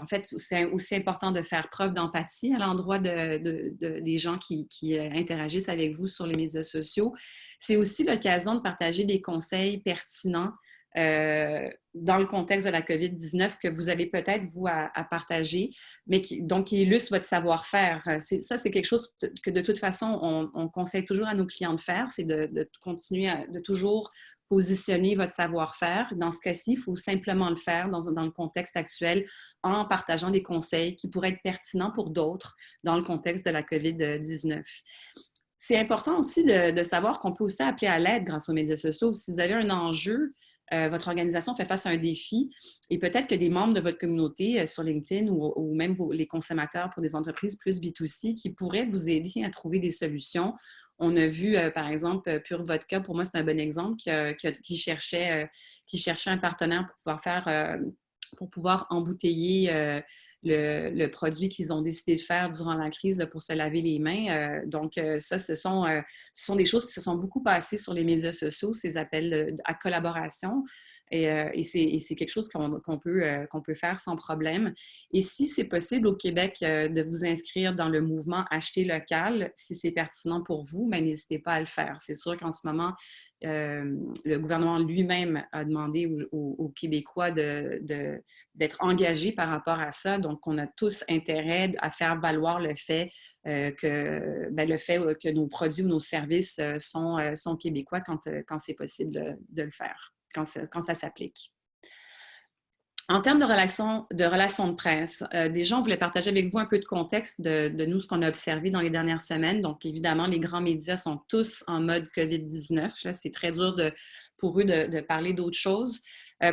fait, c'est aussi important de faire preuve d'empathie à l'endroit des gens qui interagissent avec vous sur les médias sociaux. C'est aussi l'occasion de partager des conseils pertinents dans le contexte de la COVID-19 que vous avez peut-être, vous, à partager, mais qui illustre votre savoir-faire. Ça, c'est quelque chose que, de toute façon, on conseille toujours à nos clients de faire, c'est de continuer de toujours positionner votre savoir-faire. Dans ce cas-ci, il faut simplement le faire dans le contexte actuel en partageant des conseils qui pourraient être pertinents pour d'autres dans le contexte de la COVID-19. C'est important aussi de savoir qu'on peut aussi appeler à l'aide grâce aux médias sociaux. Si vous avez un enjeu, votre organisation fait face à un défi et peut-être que des membres de votre communauté sur LinkedIn ou même les consommateurs pour des entreprises plus B2C qui pourraient vous aider à trouver des solutions. On a vu, par exemple, Pure Vodka, pour moi, c'est un bon exemple, qui cherchait un partenaire pour pouvoir embouteiller le produit qu'ils ont décidé de faire durant la crise pour se laver les mains. Donc, ça, ce sont des choses qui se sont beaucoup passées sur les médias sociaux, ces appels à collaboration. Et c'est quelque chose qu'on peut faire sans problème. Et si c'est possible au Québec de vous inscrire dans le mouvement Acheter local, si c'est pertinent pour vous, n'hésitez pas à le faire. C'est sûr qu'en ce moment, le gouvernement lui-même a demandé aux Québécois d'être engagés par rapport à ça. Donc, on a tous intérêt à faire valoir le fait que nos produits ou nos services sont québécois quand c'est possible de le faire, quand ça s'applique. En termes de relations de presse, déjà, on voulait partager avec vous un peu de contexte de nous, ce qu'on a observé dans les dernières semaines. Donc, évidemment, les grands médias sont tous en mode COVID-19. Là, c'est très dur pour eux de parler d'autres choses.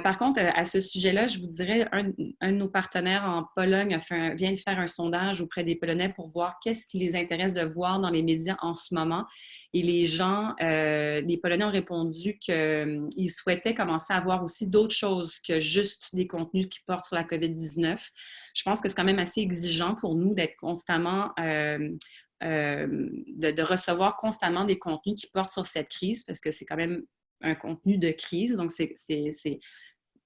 Par contre, à ce sujet-là, je vous dirais, un de nos partenaires en Pologne vient de faire un sondage auprès des Polonais pour voir qu'est-ce qui les intéresse de voir dans les médias en ce moment. Et les Polonais ont répondu qu'ils souhaitaient commencer à voir aussi d'autres choses que juste des contenus qui portent sur la COVID-19. Je pense que c'est quand même assez exigeant pour nous d'être constamment... de recevoir constamment des contenus qui portent sur cette crise, parce que c'est quand même un contenu de crise, donc c'est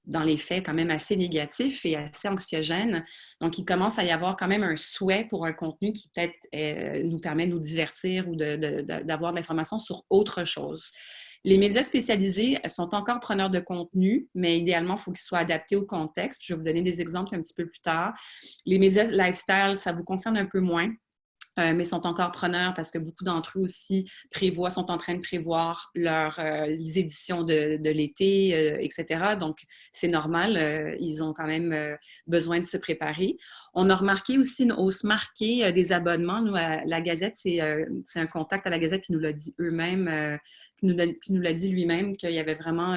dans les faits quand même assez négatif et assez anxiogène. Donc, il commence à y avoir quand même un souhait pour un contenu qui peut-être nous permet de nous divertir ou d'avoir de l'information sur autre chose. Les médias spécialisés sont encore preneurs de contenu, mais idéalement, il faut qu'ils soient adaptés au contexte. Je vais vous donner des exemples un petit peu plus tard. Les médias lifestyle, ça vous concerne un peu moins. Mais sont encore preneurs parce que beaucoup d'entre eux aussi sont en train de prévoir les éditions de l'été, etc. Donc, c'est normal, ils ont quand même besoin de se préparer. On a remarqué aussi une hausse marquée des abonnements. Nous, à la Gazette, c'est un contact à la Gazette qui nous l'a dit eux-mêmes, qui nous l'a dit lui-même qu'il y avait vraiment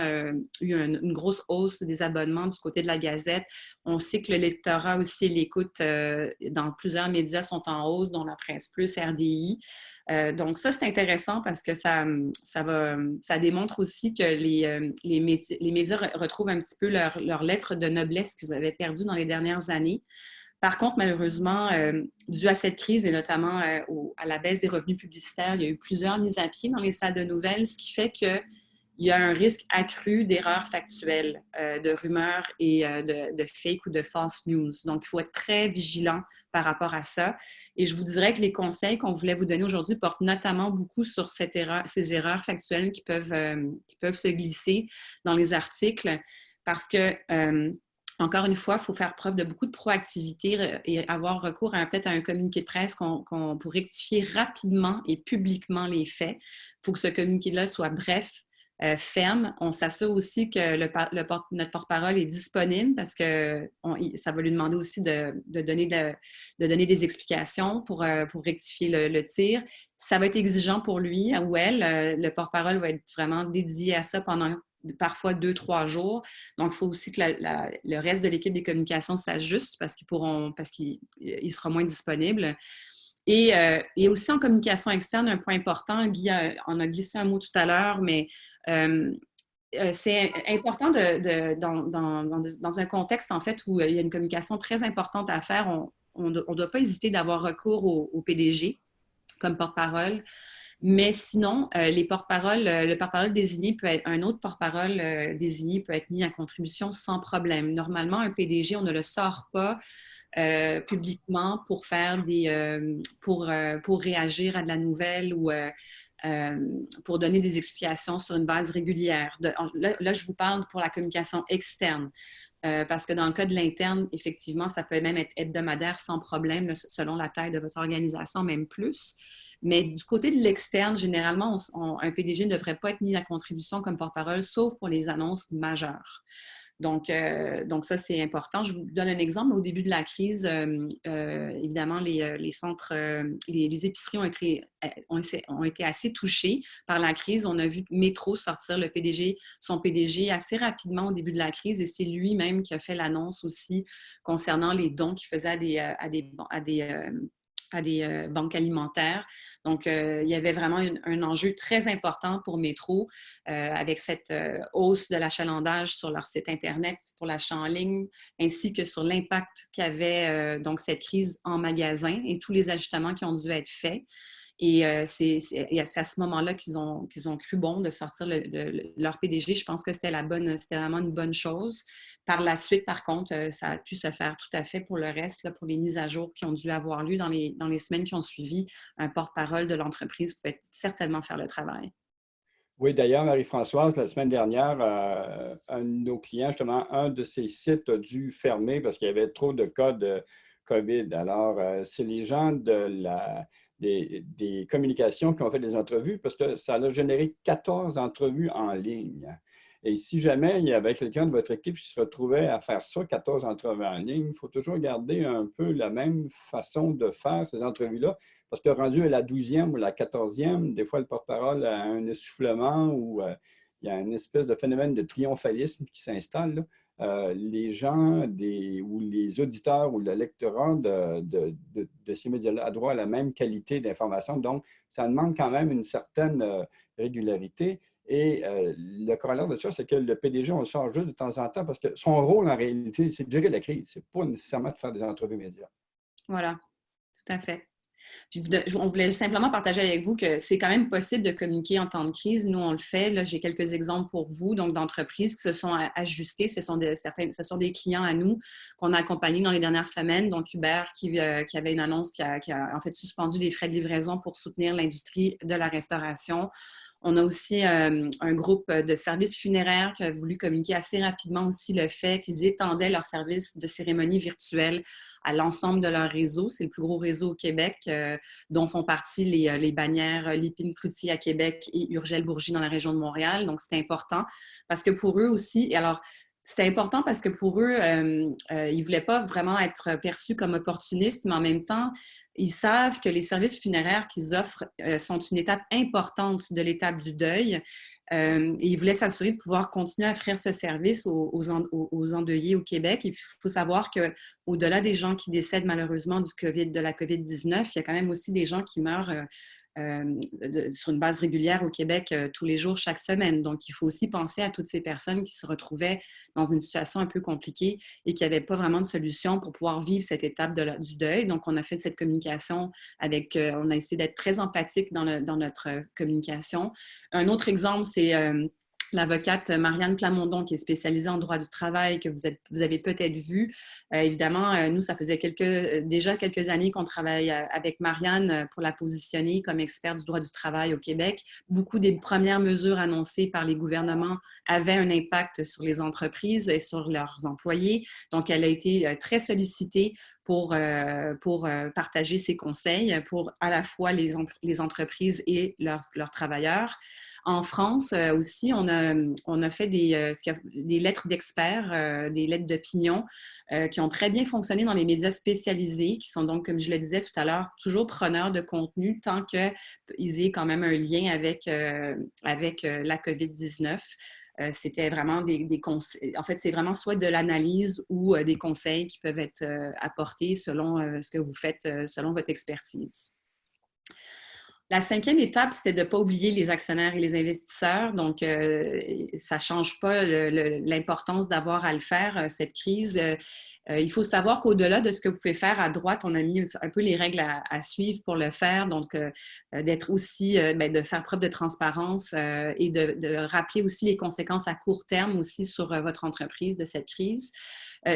eu une grosse hausse des abonnements du côté de la Gazette. On sait que le lectorat aussi, l'écoute dans plusieurs médias sont en hausse, dont la Presse Plus, RDI. Donc ça, c'est intéressant parce que ça démontre aussi que les médias retrouvent un petit peu leur lettre de noblesse qu'ils avaient perdue dans les dernières années. Par contre, malheureusement, dû à cette crise et notamment à la baisse des revenus publicitaires, il y a eu plusieurs mises à pied dans les salles de nouvelles, ce qui fait qu'il y a un risque accru d'erreurs factuelles, de rumeurs et de fake ou de false news. Donc, il faut être très vigilant par rapport à ça. Et je vous dirais que les conseils qu'on voulait vous donner aujourd'hui portent notamment beaucoup sur ces erreurs factuelles qui peuvent se glisser dans les articles parce que... encore une fois, il faut faire preuve de beaucoup de proactivité et avoir recours peut-être à un communiqué de presse pour rectifier rapidement et publiquement les faits. Il faut que ce communiqué-là soit bref, ferme. On s'assure aussi que notre porte-parole est disponible parce que ça va lui demander aussi de donner des explications pour rectifier le tir. Ça va être exigeant pour lui ou elle. Le porte-parole va être vraiment dédié à ça pendant parfois 2-3 jours. Donc, il faut aussi que le reste de l'équipe des communications s'ajuste parce qu'il sera moins disponible. Et aussi en communication externe, un point important, Guy en a glissé un mot tout à l'heure, mais c'est important dans un contexte, en fait, où il y a une communication très importante à faire. On ne doit pas hésiter d'avoir recours au PDG comme porte-parole. Mais sinon, le porte-parole désigné un autre porte-parole désigné peut être mis en contribution sans problème. Normalement, un PDG, on ne le sort pas publiquement pour faire pour réagir à de la nouvelle ou pour donner des explications sur une base régulière. Là, je vous parle pour la communication externe. Parce que dans le cas de l'interne, effectivement, ça peut même être hebdomadaire sans problème, selon la taille de votre organisation, même plus. Mais du côté de l'externe, généralement, un PDG ne devrait pas être mis à contribution comme porte-parole, sauf pour les annonces majeures. Donc ça, c'est important. Je vous donne un exemple. Au début de la crise, évidemment, les centres, les épiceries ont été assez touchés par la crise. On a vu Métro sortir son PDG assez rapidement au début de la crise et c'est lui-même qui a fait l'annonce aussi concernant les dons qu'il faisait à des banques alimentaires. Donc, il y avait vraiment un enjeu très important pour Métro avec cette hausse de l'achalandage sur leur site Internet pour l'achat en ligne, ainsi que sur l'impact qu'avait donc cette crise en magasin et tous les ajustements qui ont dû être faits. Et c'est à ce moment-là qu'ils ont cru bon de sortir leur PDG. Je pense que c'était vraiment une bonne chose. Par la suite, par contre, ça a pu se faire tout à fait pour le reste, là, pour les mises à jour qui ont dû avoir lieu dans les semaines qui ont suivi. Un porte-parole de l'entreprise pouvait certainement faire le travail. Oui, d'ailleurs, Marie-Françoise, la semaine dernière, un de nos clients, justement, un de ses sites a dû fermer parce qu'il y avait trop de cas de COVID. Alors, c'est les gens des communications qui ont fait des entrevues parce que ça a généré 14 entrevues en ligne. Et si jamais il y avait quelqu'un de votre équipe qui se retrouvait à faire ça, 14 entrevues en ligne, il faut toujours garder un peu la même façon de faire ces entrevues-là parce que rendu à la 12e ou la 14e, des fois, le porte-parole a un essoufflement ou il y a une espèce de phénomène de triomphalisme qui s'installe, là. Les gens ou les auditeurs ou le lectorat de ces médias-là a droit à la même qualité d'information. Donc, ça demande quand même une certaine régularité. Et le corollaire de ça, c'est que le PDG, on le sort juste de temps en temps parce que son rôle, en réalité, c'est de gérer la crise. Ce n'est pas nécessairement de faire des entrevues médias. Voilà, tout à fait. Puis on voulait simplement partager avec vous que c'est quand même possible de communiquer en temps de crise. Nous, on le fait. Là, j'ai quelques exemples pour vous, donc d'entreprises qui se sont ajustées. Ce sont des clients à nous qu'on a accompagnés dans les dernières semaines. Donc, Uber qui avait une annonce qui a en fait suspendu les frais de livraison pour soutenir l'industrie de la restauration. On a aussi un groupe de services funéraires qui a voulu communiquer assez rapidement aussi le fait qu'ils étendaient leurs services de cérémonie virtuelle à l'ensemble de leur réseau. C'est le plus gros réseau au Québec, dont font partie les bannières Lépine Cloutier à Québec et Urgel Bourgie dans la région de Montréal. Donc, c'est important parce que pour eux aussi, alors, c'était important parce que pour eux, ils ne voulaient pas vraiment être perçus comme opportunistes, mais en même temps, ils savent que les services funéraires qu'ils offrent sont une étape importante de l'étape du deuil. Et ils voulaient s'assurer de pouvoir continuer à offrir ce service aux endeuillés au Québec. Et puis, il faut savoir qu'au-delà des gens qui décèdent malheureusement de la COVID-19, il y a quand même aussi des gens qui meurent sur une base régulière au Québec tous les jours, chaque semaine. Donc, il faut aussi penser à toutes ces personnes qui se retrouvaient dans une situation un peu compliquée et qui n'avaient pas vraiment de solution pour pouvoir vivre cette étape du deuil. Donc, on a fait cette communication on a essayé d'être très empathique dans notre communication. Un autre exemple, c'est l'avocate Marianne Plamondon, qui est spécialisée en droit du travail, que vous avez peut-être vu. Évidemment, nous, ça faisait déjà quelques années qu'on travaille avec Marianne pour la positionner comme experte du droit du travail au Québec. Beaucoup des premières mesures annoncées par les gouvernements avaient un impact sur les entreprises et sur leurs employés. Donc, elle a été très sollicitée pour partager ses conseils pour à la fois les entreprises et leurs travailleurs. En France aussi, on a fait des lettres d'experts, des lettres d'opinion qui ont très bien fonctionné dans les médias spécialisés, qui sont donc, comme je le disais tout à l'heure, toujours preneurs de contenu tant qu'ils aient quand même un lien avec la COVID-19. C'était vraiment des conseils. En fait, c'est vraiment soit de l'analyse ou des conseils qui peuvent être apportés selon ce que vous faites, selon votre expertise. La 5e étape, c'était de ne pas oublier les actionnaires et les investisseurs. Donc, ça ne change pas l'importance d'avoir à le faire, cette crise. Il faut savoir qu'au-delà de ce que vous pouvez faire à droite, on a mis un peu les règles à suivre pour le faire. Donc, d'être aussi, de faire preuve de transparence et de rappeler aussi les conséquences à court terme aussi sur votre entreprise de cette crise.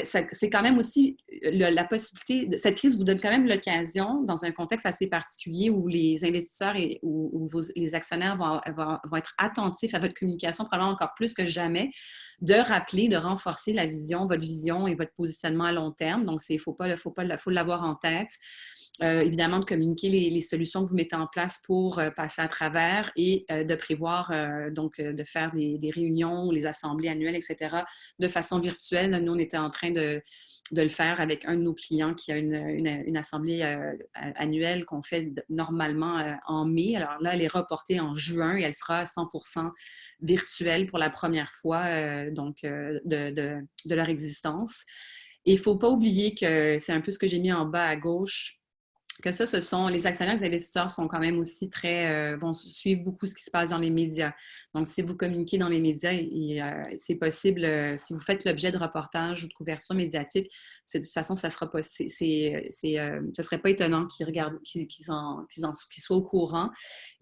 C'est quand même aussi la possibilité, cette crise vous donne quand même l'occasion, dans un contexte assez particulier où les investisseurs où les actionnaires vont être attentifs à votre communication, probablement encore plus que jamais, de rappeler, de renforcer votre vision et votre positionnement à long terme. Donc, il faut l'avoir en tête. Évidemment, de communiquer les solutions que vous mettez en place pour passer à travers et de prévoir, de faire des réunions, les assemblées annuelles, etc., de façon virtuelle. Nous, on était en train de le faire avec un de nos clients qui a une assemblée annuelle qu'on fait normalement en mai. Alors là, elle est reportée en juin et elle sera à 100% virtuelle pour la première fois de leur existence. Et il ne faut pas oublier que c'est un peu ce que j'ai mis en bas à gauche, que les actionnaires et les investisseurs sont quand même aussi vont suivre beaucoup ce qui se passe dans les médias. Donc, si vous communiquez dans les médias, c'est possible, si vous faites l'objet de reportages ou de couverture médiatique, de toute façon, ça serait pas, ce serait pas étonnant qu'ils soient au courant.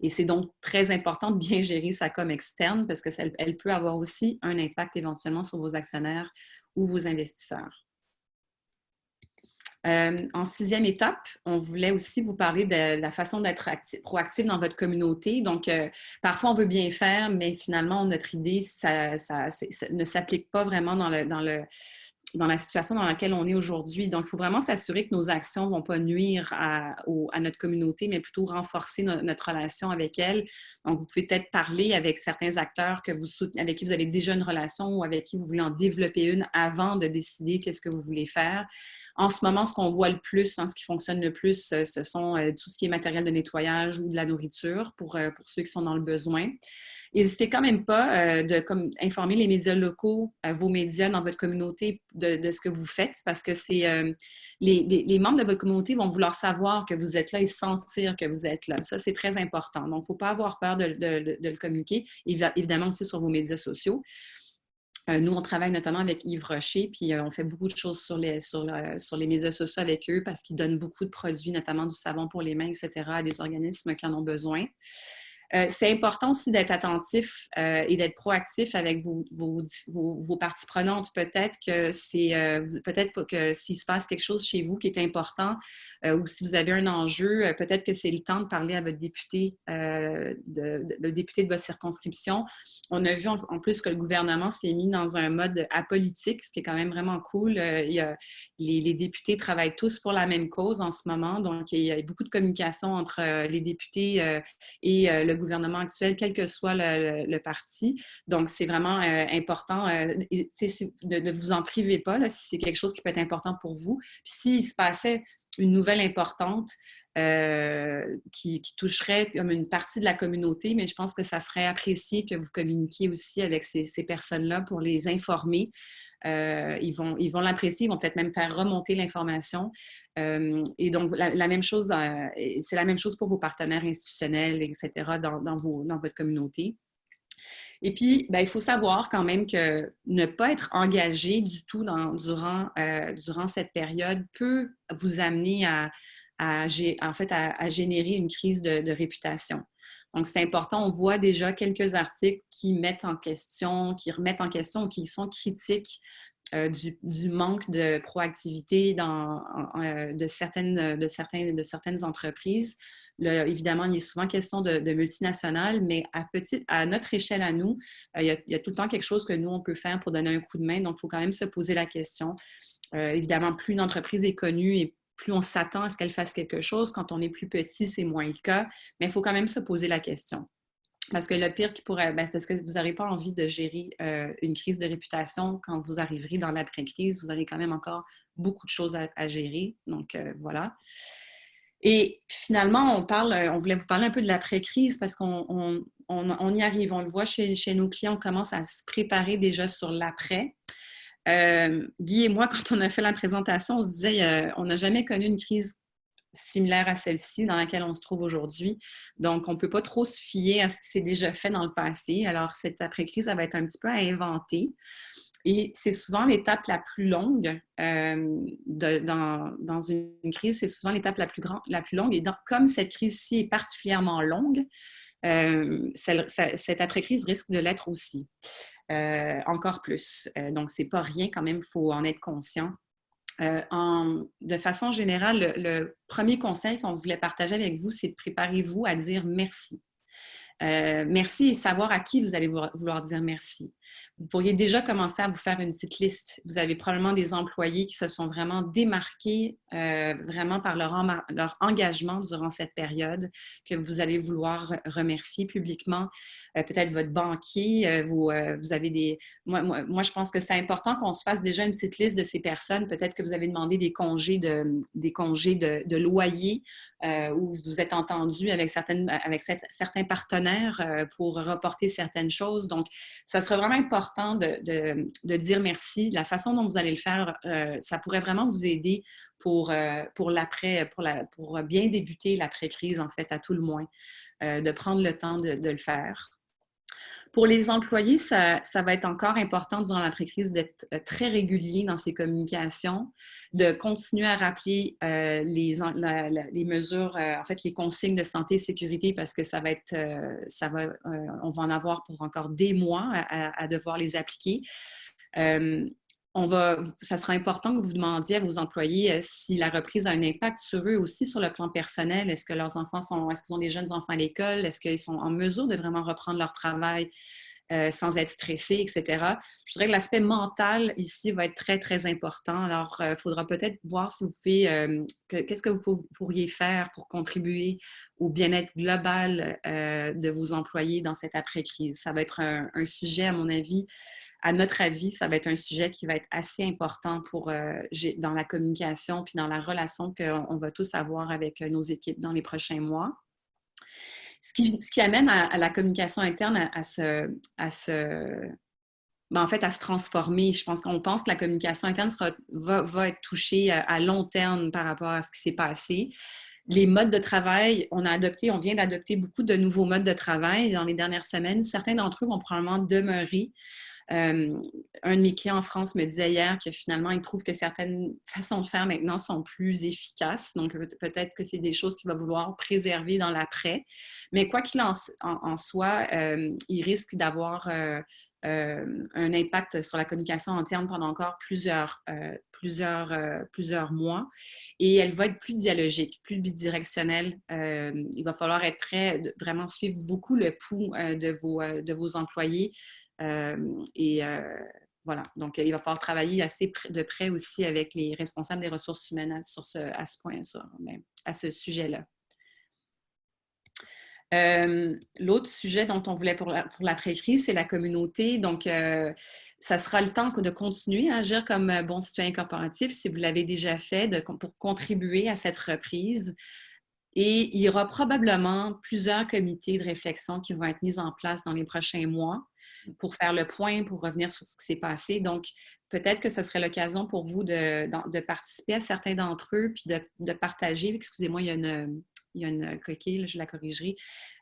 Et c'est donc très important de bien gérer sa com externe parce qu'elle peut avoir aussi un impact éventuellement sur vos actionnaires ou vos investisseurs. En 6e étape, on voulait aussi vous parler de la façon d'être proactif dans votre communauté. Donc, parfois, on veut bien faire, mais finalement, notre idée, ça ne s'applique pas vraiment dans dans la situation dans laquelle on est aujourd'hui. Donc, il faut vraiment s'assurer que nos actions ne vont pas nuire à notre communauté, mais plutôt renforcer notre relation avec elle. Donc, vous pouvez peut-être parler avec certains acteurs avec qui vous avez déjà une relation ou avec qui vous voulez en développer une avant de décider qu'est-ce que vous voulez faire. En ce moment, ce qu'on voit le plus, ce qui fonctionne le plus, ce sont tout ce qui est matériel de nettoyage ou de la nourriture pour ceux qui sont dans le besoin. N'hésitez quand même pas de informer les médias locaux, vos médias dans votre communauté de ce que vous faites, parce que les membres de votre communauté vont vouloir savoir que vous êtes là et sentir que vous êtes là. Ça, c'est très important. Donc, il ne faut pas avoir peur de le communiquer, évidemment aussi sur vos médias sociaux. Nous, on travaille notamment avec Yves Rocher, puis on fait beaucoup de choses sur les médias sociaux avec eux parce qu'ils donnent beaucoup de produits, notamment du savon pour les mains, etc., à des organismes qui en ont besoin. C'est important aussi d'être attentif et d'être proactif avec vos parties prenantes. Peut-être que s'il se passe quelque chose chez vous qui est important ou si vous avez un enjeu, peut-être que c'est le temps de parler à votre député, le député de votre circonscription. On a vu en plus que le gouvernement s'est mis dans un mode apolitique, ce qui est quand même vraiment cool. Les députés travaillent tous pour la même cause en ce moment, donc il y a beaucoup de communication entre les députés et le gouvernement actuel, quel que soit le parti. Donc, c'est vraiment important de ne vous en privez pas là, si c'est quelque chose qui peut être important pour vous. Puis s'il se passait une nouvelle importante qui toucherait comme une partie de la communauté, mais je pense que ça serait apprécié que vous communiquiez aussi avec ces personnes-là pour les informer. Ils vont l'apprécier, ils vont peut-être même faire remonter l'information. Et donc, la même chose, c'est la même chose pour vos partenaires institutionnels, etc., dans votre communauté. Et puis, il faut savoir quand même que ne pas être engagé du tout durant cette période peut vous amener à générer une crise de réputation. Donc, c'est important. On voit déjà quelques articles qui remettent en question, qui sont critiques du manque de proactivité de certaines entreprises. Là, évidemment, il est souvent question de multinationales, mais à notre échelle à nous, il y a tout le temps quelque chose que nous, on peut faire pour donner un coup de main. Donc, il faut quand même se poser la question. Évidemment, plus une entreprise est connue et plus on s'attend à ce qu'elle fasse quelque chose. Quand on est plus petit, c'est moins le cas, mais il faut quand même se poser la question. Parce que le pire qui pourrait, parce que vous n'aurez pas envie de gérer une crise de réputation quand vous arriverez dans l'après-crise. Vous aurez quand même encore beaucoup de choses à gérer. Donc, voilà. Et finalement, on voulait vous parler un peu de l'après-crise parce qu'on y arrive. On le voit chez nos clients, on commence à se préparer déjà sur l'après. Guy et moi, quand on a fait la présentation, on se disait on n'a jamais connu une crise similaire à celle-ci dans laquelle on se trouve aujourd'hui. Donc, on ne peut pas trop se fier à ce qui s'est déjà fait dans le passé. Alors, cette après-crise, ça va être un petit peu à inventer. Et c'est souvent l'étape la plus longue dans une crise. C'est souvent l'étape la plus longue. Et comme cette crise-ci est particulièrement longue, cette après-crise risque de l'être aussi. Encore plus. Donc, ce n'est pas rien quand même, il faut en être conscient. De façon générale, le premier conseil qu'on voulait partager avec vous, c'est de préparez-vous à dire merci. Merci et savoir à qui vous allez vouloir dire merci. Vous pourriez déjà commencer à vous faire une petite liste. Vous avez probablement des employés qui se sont vraiment démarqués vraiment par leur engagement durant cette période que vous allez vouloir remercier publiquement. Peut-être votre banquier, vous avez des... Moi, je pense que c'est important qu'on se fasse déjà une petite liste de ces personnes. Peut-être que vous avez demandé des congés de loyer où vous êtes entendu avec certains partenaires pour reporter certaines choses. Donc, ça serait vraiment important de dire merci. La façon dont vous allez le faire, ça pourrait vraiment vous aider pour bien débuter l'après-crise, en fait, à tout le moins, de prendre le temps de le faire. Pour les employés, ça va être encore important durant l'après-crise d'être très régulier dans ses communications, de continuer à rappeler les mesures, en fait, les consignes de santé et sécurité parce que on va en avoir pour encore des mois à devoir les appliquer. Ça sera important que vous demandiez à vos employés si la reprise a un impact sur eux aussi sur le plan personnel. Est-ce que leurs enfants est-ce qu'ils ont des jeunes enfants à l'école? Est-ce qu'ils sont en mesure de vraiment reprendre leur travail? sans être stressé, etc. Je dirais que l'aspect mental ici va être très, très important. Alors, il faudra peut-être voir si vous pouvez, qu'est-ce que vous pourriez faire pour contribuer au bien-être global de vos employés dans cette après-crise. Ça va être un sujet, à mon avis, à notre avis, ça va être un sujet qui va être assez important pour, dans la communication puis dans la relation qu'on va tous avoir avec nos équipes dans les prochains mois. Ce qui amène à la communication interne à se transformer. Je pense qu'on pense que la communication interne va être touchée à long terme par rapport à ce qui s'est passé. Les modes de travail, on vient d'adopter beaucoup de nouveaux modes de travail dans les dernières semaines. Certains d'entre eux vont probablement demeurer. Un de mes clients en France me disait hier que finalement, il trouve que certaines façons de faire maintenant sont plus efficaces. Donc, peut-être que c'est des choses qu'il va vouloir préserver dans l'après. Mais quoi qu'il en soit, il risque d'avoir un impact sur la communication interne pendant encore plusieurs mois. Et elle va être plus dialogique, plus bidirectionnelle. Il va falloir vraiment suivre beaucoup le pouls de vos employés. Voilà, donc il va falloir travailler assez de près aussi avec les responsables des ressources humaines à ce sujet-là. L'autre sujet dont on voulait pour l'après-crise, c'est la communauté. Donc, ça sera le temps de continuer à agir comme bon citoyen corporatif si vous l'avez déjà fait pour contribuer à cette reprise. Et il y aura probablement plusieurs comités de réflexion qui vont être mis en place dans les prochains mois pour faire le point, pour revenir sur ce qui s'est passé. Donc, peut-être que ce serait l'occasion pour vous de participer à certains d'entre eux puis de partager. Excusez-moi, il y a une coquille, là, je la corrigerai.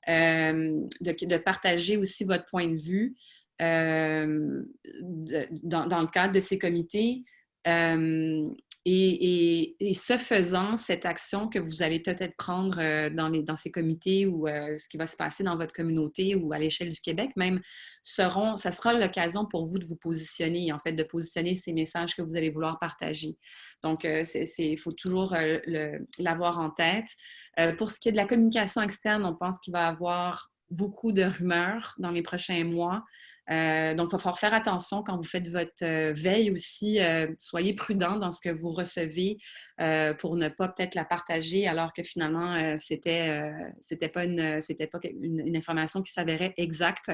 De partager aussi votre point de vue dans le cadre de ces comités. Et ce faisant, cette action que vous allez peut-être prendre dans ces comités ou ce qui va se passer dans votre communauté ou à l'échelle du Québec même, ça sera l'occasion pour vous de vous positionner, en fait, de positionner ces messages que vous allez vouloir partager. Donc, il faut toujours l'avoir en tête. Pour ce qui est de la communication externe, on pense qu'il va y avoir beaucoup de rumeurs dans les prochains mois. Donc, il va falloir faire attention quand vous faites votre veille aussi. Soyez prudent dans ce que vous recevez pour ne pas peut-être la partager alors que finalement, c'était pas une information qui s'avérait exacte.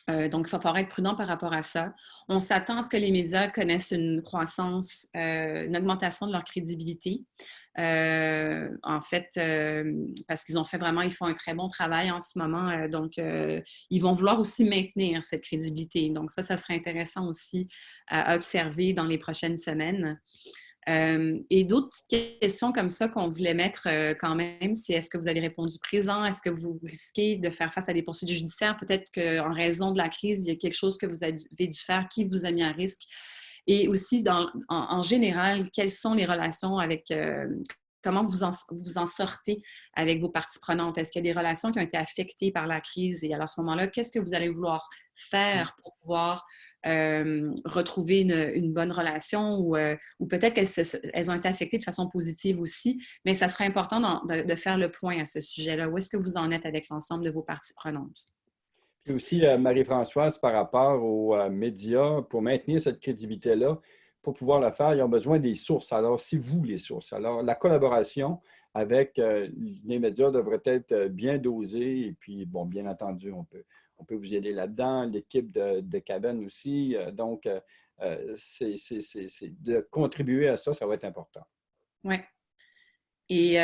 Donc, il va falloir être prudent par rapport à ça. On s'attend à ce que les médias connaissent une croissance, une augmentation de leur crédibilité. En fait, parce qu'ils font un très bon travail en ce moment. Donc, ils vont vouloir aussi maintenir cette crédibilité. Donc, ça serait intéressant aussi à observer dans les prochaines semaines. Et d'autres questions comme ça qu'on voulait mettre quand même, c'est est-ce que vous avez répondu présent? Est-ce que vous risquez de faire face à des poursuites judiciaires? Peut-être qu'en raison de la crise, il y a quelque chose que vous avez dû faire qui vous a mis à risque. Et aussi, en général, quelles sont les relations avec... comment vous en sortez avec vos parties prenantes? Est-ce qu'il y a des relations qui ont été affectées par la crise? Et alors, à ce moment-là, qu'est-ce que vous allez vouloir faire pour pouvoir retrouver une bonne relation ou peut-être qu'elles ont été affectées de façon positive aussi, mais ça serait important de faire le point à ce sujet-là. Où est-ce que vous en êtes avec l'ensemble de vos parties prenantes? Et aussi, Marie-Françoise, par rapport aux médias, pour maintenir cette crédibilité-là, pour pouvoir le faire, ils ont besoin des sources. Alors, c'est vous les sources. Alors, la collaboration avec les médias devrait être bien dosée. Et puis, bon, bien entendu, on peut vous aider là-dedans, l'équipe de Caven aussi. Donc, c'est de contribuer à ça, ça va être important. Oui. Et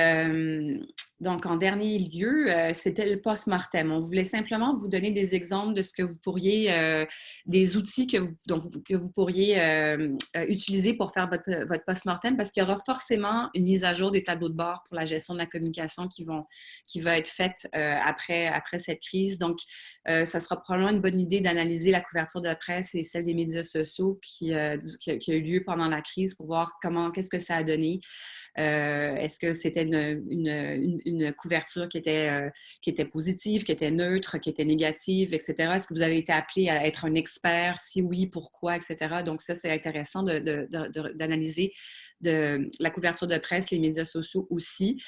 donc, en dernier lieu, c'était le post-mortem. On voulait simplement vous donner des exemples de ce que vous pourriez, des outils que vous pourriez utiliser pour faire votre post-mortem, parce qu'il y aura forcément une mise à jour des tableaux de bord pour la gestion de la communication qui va être faite après cette crise. Donc, ça sera probablement une bonne idée d'analyser la couverture de la presse et celle des médias sociaux qui a eu lieu pendant la crise pour voir qu'est-ce que ça a donné. Est-ce que c'était une couverture qui était positive, qui était neutre, qui était négative, etc.? Est-ce que vous avez été appelé à être un expert? Si oui, pourquoi, etc.? Donc, ça, c'est intéressant d'analyser la couverture de presse, les médias sociaux aussi.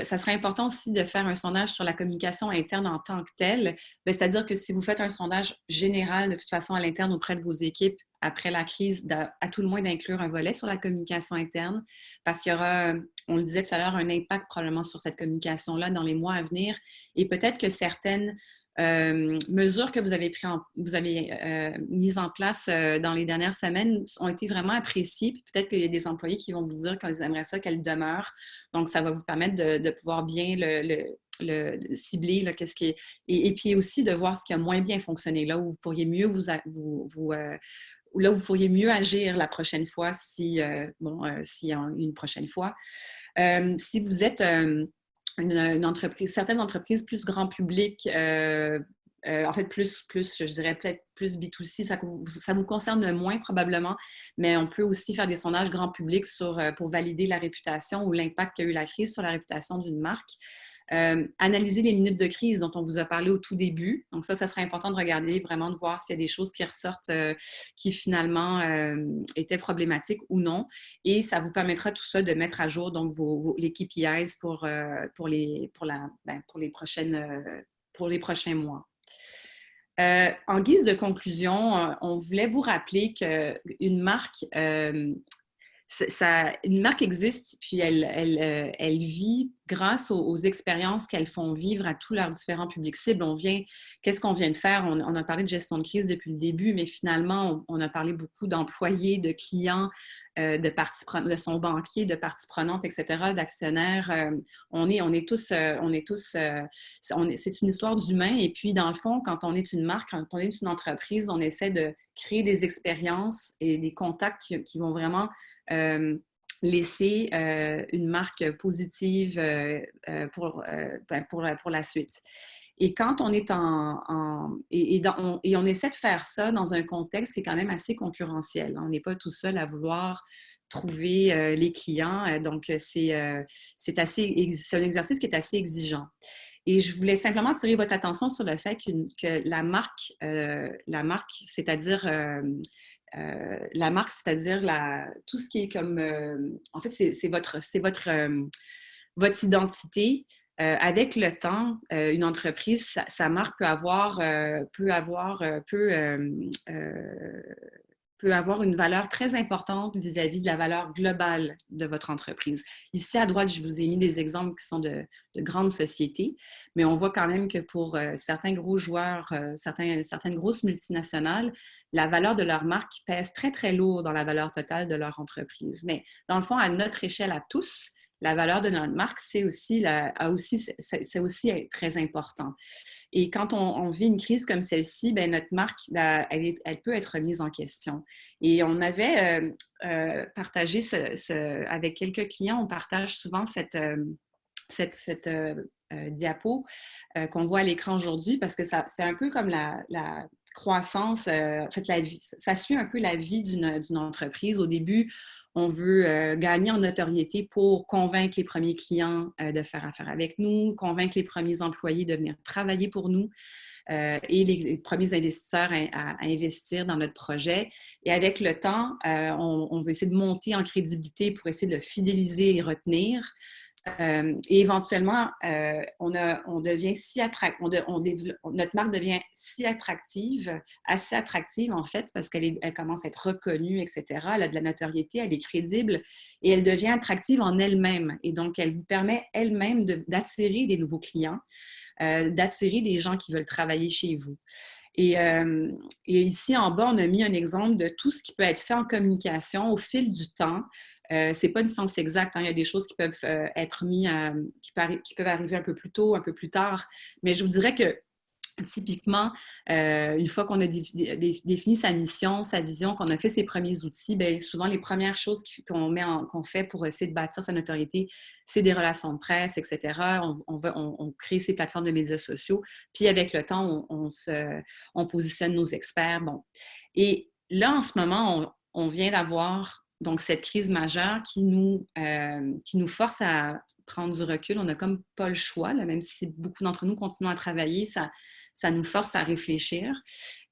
ça serait important aussi de faire un sondage sur la communication interne en tant que telle. C'est-à-dire que si vous faites un sondage général de toute façon à l'interne auprès de vos équipes après la crise, à tout le moins d'inclure un volet sur la communication interne, parce qu'il y aura, on le disait tout à l'heure, un impact probablement sur cette communication-là dans les mois à venir. Et peut-être que certaines mesures que vous avez mises en place dans les dernières semaines ont été vraiment appréciées. Puis peut-être qu'il y a des employés qui vont vous dire qu'ils aimeraient ça qu'elles demeurent. Donc, ça va vous permettre de pouvoir bien le cibler, là, qu'est-ce qui est, et puis aussi de voir ce qui a moins bien fonctionné, là où vous pourriez mieux là où vous pourriez mieux agir la prochaine fois s'il y a une prochaine fois. Si vous êtes une entreprise, certaines entreprises plus grand public, en fait, je dirais peut-être plus B2C, ça vous concerne moins probablement, mais on peut aussi faire des sondages grand public pour valider la réputation ou l'impact qu'a eu la crise sur la réputation d'une marque. Analyser les minutes de crise dont on vous a parlé au tout début. Donc ça serait important de regarder, vraiment de voir s'il y a des choses qui ressortent qui finalement étaient problématiques ou non. Et ça vous permettra tout ça de mettre à jour donc les KPIs pour les prochains mois. En guise de conclusion, on voulait vous rappeler qu'une marque, une marque existe, puis elle vit grâce aux expériences qu'elles font vivre à tous leurs différents publics cibles. Qu'est-ce qu'on vient de faire? On a parlé de gestion de crise depuis le début, mais finalement, on a parlé beaucoup d'employés, de clients, de son banquier, de parties prenantes, etc., d'actionnaires. C'est une histoire d'humain. Et puis, dans le fond, quand on est une marque, quand on est une entreprise, on essaie de créer des expériences et des contacts qui vont vraiment laisser une marque positive pour la suite. Et quand on est et on essaie de faire ça dans un contexte qui est quand même assez concurrentiel. On n'est pas tout seul à vouloir trouver les clients. Donc, c'est un exercice qui est assez exigeant. Et je voulais simplement attirer votre attention sur le fait que la marque, c'est-à-dire tout ce qui est comme... en fait, c'est votre identité. Avec le temps, une entreprise, sa marque peut avoir une valeur très importante vis-à-vis de la valeur globale de votre entreprise. Ici, à droite, je vous ai mis des exemples qui sont de grandes sociétés, mais on voit quand même que pour certains gros joueurs, certaines grosses multinationales, la valeur de leur marque pèse très, très lourd dans la valeur totale de leur entreprise. Mais dans le fond, à notre échelle à tous, la valeur de notre marque, c'est aussi très important. Et quand on vit une crise comme celle-ci, bien, notre marque, elle peut être remise en question. Et on avait partagé avec quelques clients, on partage souvent cette diapo qu'on voit à l'écran aujourd'hui parce que c'est un peu comme la croissance, en fait, ça suit un peu la vie d'une entreprise. Au début, on veut gagner en notoriété pour convaincre les premiers clients de faire affaire avec nous, convaincre les premiers employés de venir travailler pour nous et les premiers investisseurs à investir dans notre projet. Et avec le temps, on veut essayer de monter en crédibilité pour essayer de le fidéliser et retenir. Et éventuellement, notre marque devient assez attractive en fait, parce qu'elle commence à être reconnue, etc. Elle a de la notoriété, elle est crédible et elle devient attractive en elle-même. Et donc, elle vous permet elle-même d'attirer des nouveaux clients, d'attirer des gens qui veulent travailler chez vous. Et ici, en bas, on a mis un exemple de tout ce qui peut être fait en communication au fil du temps. Ce n'est pas une science exacte. Hein. Il y a des choses qui peuvent être mises, qui peuvent arriver un peu plus tôt, un peu plus tard. Mais je vous dirais que typiquement, une fois qu'on a défini sa mission, sa vision, qu'on a fait ses premiers outils, bien, souvent les premières choses qu'on fait pour essayer de bâtir sa notoriété, c'est des relations de presse, etc. On crée ces plateformes de médias sociaux. Puis avec le temps, on positionne nos experts. Bon. Et là, en ce moment, on vient d'avoir donc cette crise majeure qui nous force à prendre du recul. On n'a comme pas le choix, là, même si beaucoup d'entre nous continuent à travailler, ça nous force à réfléchir.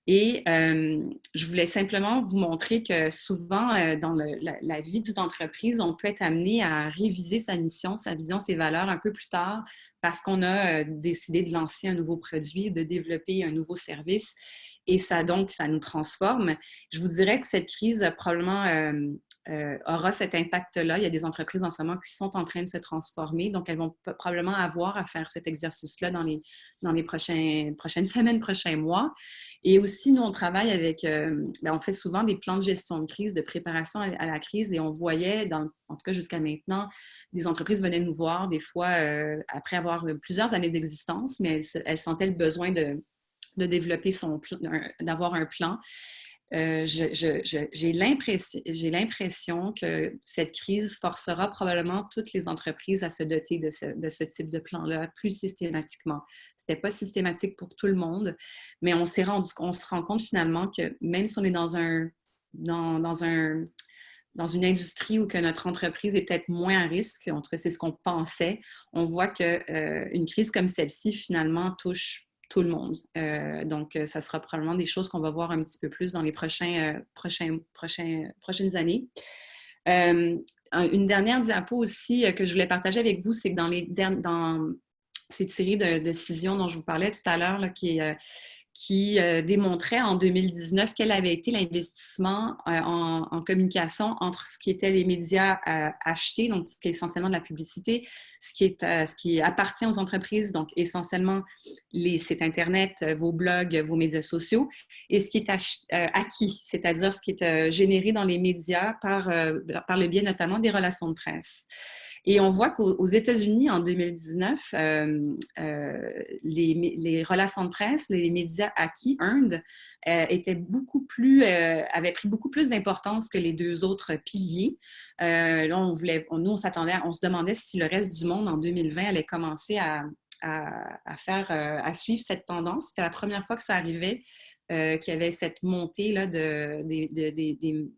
Et je voulais simplement vous montrer que souvent, dans la vie d'une entreprise, on peut être amené à réviser sa mission, sa vision, ses valeurs un peu plus tard parce qu'on a décidé de lancer un nouveau produit, de développer un nouveau service. Et ça, donc, ça nous transforme. Je vous dirais que cette crise probablement aura cet impact-là. Il y a des entreprises en ce moment qui sont en train de se transformer, donc elles vont probablement avoir à faire cet exercice-là dans les prochaines semaines, prochains mois. Et aussi, nous, on travaille avec, on fait souvent des plans de gestion de crise, de préparation à la crise, et on voyait, en tout cas jusqu'à maintenant, des entreprises venaient nous voir des fois après avoir plusieurs années d'existence, mais elles sentaient le besoin de développer d'avoir un plan. J'ai l'impression que cette crise forcera probablement toutes les entreprises à se doter de ce type de plan-là plus systématiquement. Ce n'était pas systématique pour tout le monde, mais on se rend compte finalement que même si on est dans une industrie où que notre entreprise est peut-être moins à risque, en tout cas c'est ce qu'on pensait, on voit qu'une crise comme celle-ci finalement touche tout le monde. Donc, ça sera probablement des choses qu'on va voir un petit peu plus dans les prochaines années. Une dernière diapo aussi que je voulais partager avec vous, c'est que dans cette série de décisions dont je vous parlais tout à l'heure, là, qui démontrait en 2019 quel avait été l'investissement en communication entre ce qui était les médias achetés, donc ce qui est essentiellement de la publicité, ce qui appartient aux entreprises, donc essentiellement les sites Internet, vos blogs, vos médias sociaux, et ce qui est acquis, c'est-à-dire ce qui est généré dans les médias par le biais notamment des relations de presse. Et on voit qu'aux États-Unis, en 2019, les relations de presse, les médias acquis, earned, avaient pris beaucoup plus d'importance que les deux autres piliers. Là, nous, on se demandait si le reste du monde, en 2020, allait commencer à suivre cette tendance. C'était la première fois que ça arrivait, qu'il y avait cette montée là, du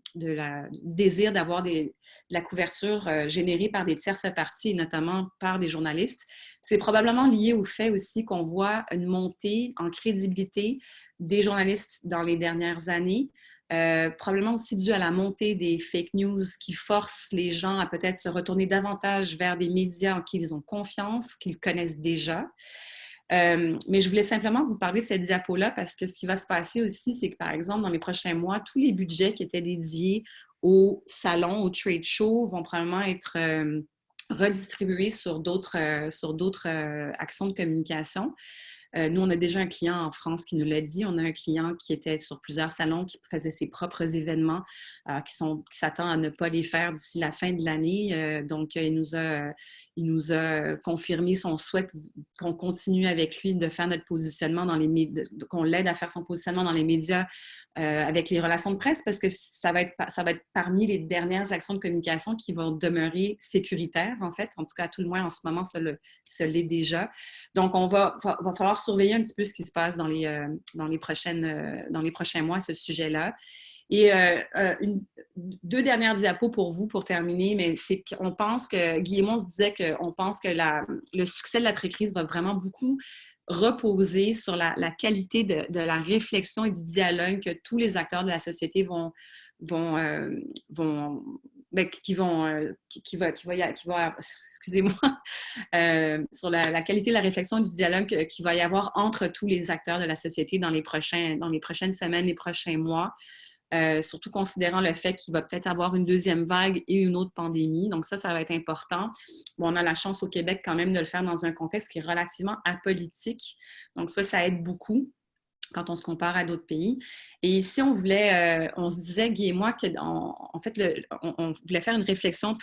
désir d'avoir de la couverture générée par des tierces parties et notamment par des journalistes. C'est probablement lié au fait aussi qu'on voit une montée en crédibilité des journalistes dans les dernières années. Probablement aussi dû à la montée des fake news qui forcent les gens à peut-être se retourner davantage vers des médias en qui ils ont confiance, qu'ils connaissent déjà. Mais je voulais simplement vous parler de cette diapo-là parce que ce qui va se passer aussi, c'est que, par exemple, dans les prochains mois, tous les budgets qui étaient dédiés aux salons, aux trade shows vont probablement être redistribués sur d'autres actions de communication. Nous, on a déjà un client en France qui nous l'a dit. On a un client qui était sur plusieurs salons, qui faisait ses propres événements, qui s'attend à ne pas les faire d'ici la fin de l'année. Donc, il nous a confirmé son souhait qu'on continue avec lui de faire notre positionnement dans les médias, qu'on l'aide à faire son positionnement dans les médias avec les relations de presse, parce que ça va être parmi les dernières actions de communication qui vont demeurer sécuritaires, en fait. En tout cas, à tout le moins, en ce moment, ça l'est déjà. Donc, va falloir surveiller un petit peu ce qui se passe dans les prochains mois à ce sujet-là. Et deux dernières diapos pour vous, pour terminer, mais c'est qu'on pense que, Guillemot se disait qu'on pense que le succès de l'après-crise va vraiment beaucoup reposer sur la qualité de la réflexion et du dialogue que tous les acteurs de la société excusez-moi, sur la qualité de la réflexion et du dialogue qu'il va y avoir entre tous les acteurs de la société dans les prochaines semaines, les prochains mois. Surtout considérant le fait qu'il va peut-être avoir une deuxième vague et une autre pandémie. Donc ça va être important. Bon, on a la chance au Québec quand même de le faire dans un contexte qui est relativement apolitique. Donc ça aide beaucoup quand on se compare à d'autres pays. Et ici, on se disait, Guy et moi, qu'en fait, on voulait faire une réflexion,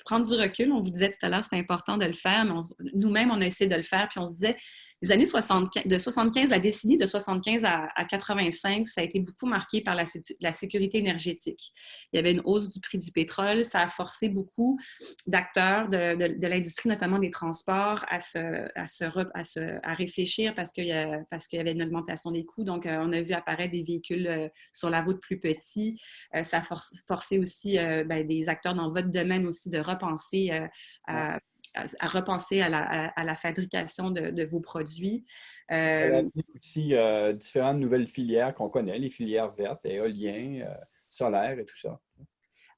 prendre du recul. On vous disait tout à l'heure, c'était important de le faire, mais nous-mêmes, on a essayé de le faire, puis on se disait, les années 75, de 75, la décennie de 75 à 85, ça a été beaucoup marqué par la sécurité énergétique. Il y avait une hausse du prix du pétrole, ça a forcé beaucoup d'acteurs de l'industrie, notamment des transports, à réfléchir parce qu'il y avait une augmentation des coûts. Donc, on a vu apparaître des véhicules sur la route plus petits. Ça a forcé aussi des acteurs dans votre domaine aussi de repenser à repenser à la fabrication de vos produits. Ça va amener aussi différentes nouvelles filières qu'on connaît, les filières vertes, éoliennes, solaires et tout ça.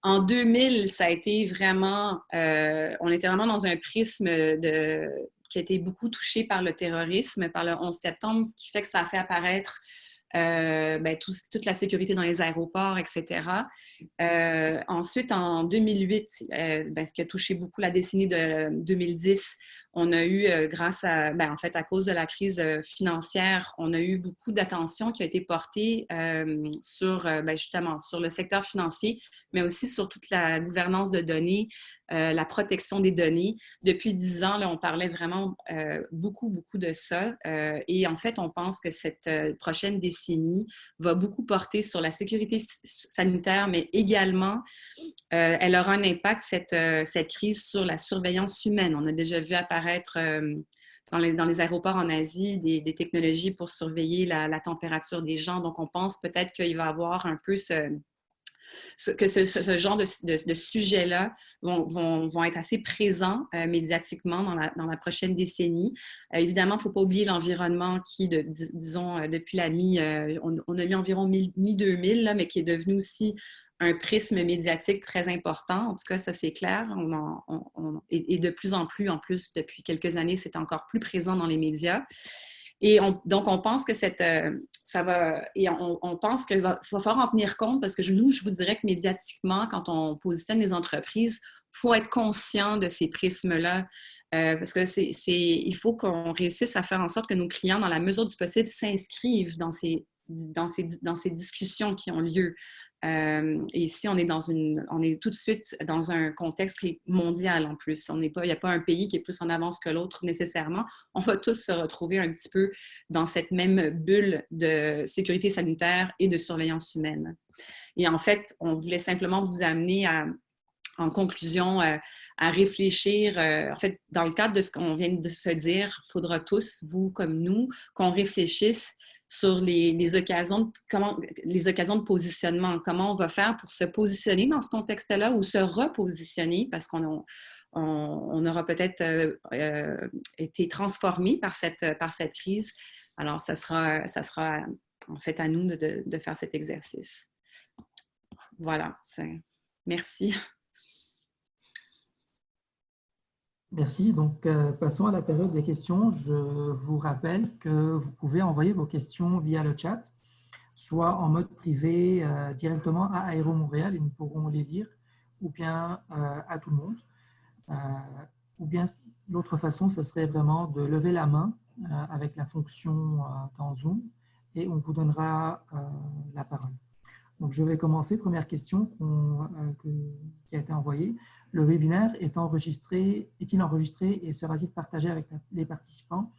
En 2000, ça a été vraiment, on était vraiment dans un prisme qui a été beaucoup touché par le terrorisme, par le 11 septembre, ce qui fait que ça a fait apparaître toute la sécurité dans les aéroports, etc. Ensuite, en 2008, ce qui a touché beaucoup la décennie de 2010, on a eu, à cause de la crise financière, on a eu beaucoup d'attention qui a été portée justement sur le secteur financier, mais aussi sur toute la gouvernance de données, la protection des données. Depuis 10 ans, là, on parlait vraiment beaucoup de ça. Et en fait, on pense que cette prochaine décennie va beaucoup porter sur la sécurité sanitaire, mais également, elle aura un impact, cette crise, sur la surveillance humaine. On a déjà vu apparaître dans les aéroports en Asie des technologies pour surveiller la température des gens. Donc, on pense peut-être qu'il va y avoir un peu ce genre de sujets-là vont être assez présents médiatiquement dans la prochaine décennie. Évidemment, il ne faut pas oublier l'environnement qui, disons, depuis on a mis environ mi-2000, mais qui est devenu aussi un prisme médiatique très important. En tout cas, ça, c'est clair. Et de plus en plus, depuis quelques années, c'est encore plus présent dans les médias. Et donc, on pense que on pense qu'il va falloir en tenir compte parce que je vous dirais que médiatiquement, quand on positionne les entreprises, il faut être conscient de ces prismes-là parce que il faut qu'on réussisse à faire en sorte que nos clients, dans la mesure du possible, s'inscrivent dans ces discussions qui ont lieu. Et ici, on est tout de suite dans un contexte qui est mondial en plus. Il n'y a pas un pays qui est plus en avance que l'autre nécessairement. On va tous se retrouver un petit peu dans cette même bulle de sécurité sanitaire et de surveillance humaine. Et en fait, on voulait simplement vous amener en conclusion, à réfléchir. En fait, dans le cadre de ce qu'on vient de se dire, il faudra tous, vous comme nous, qu'on réfléchisse sur les occasions de positionnement. Comment on va faire pour se positionner dans ce contexte-là ou se repositionner parce qu'on aura peut-être été transformé par cette crise. Alors, ça sera en fait à nous de faire cet exercice. Voilà. Merci. Merci. Donc, passons à la période des questions. Je vous rappelle que vous pouvez envoyer vos questions via le chat, soit en mode privé directement à Aéro Montréal et nous pourrons les lire, ou bien à tout le monde. Ou bien l'autre façon, ce serait vraiment de lever la main avec la fonction dans Zoom et on vous donnera la parole. Donc, je vais commencer. Première question qui a été envoyée. Le webinaire est-il enregistré et sera-t-il partagé avec les participants?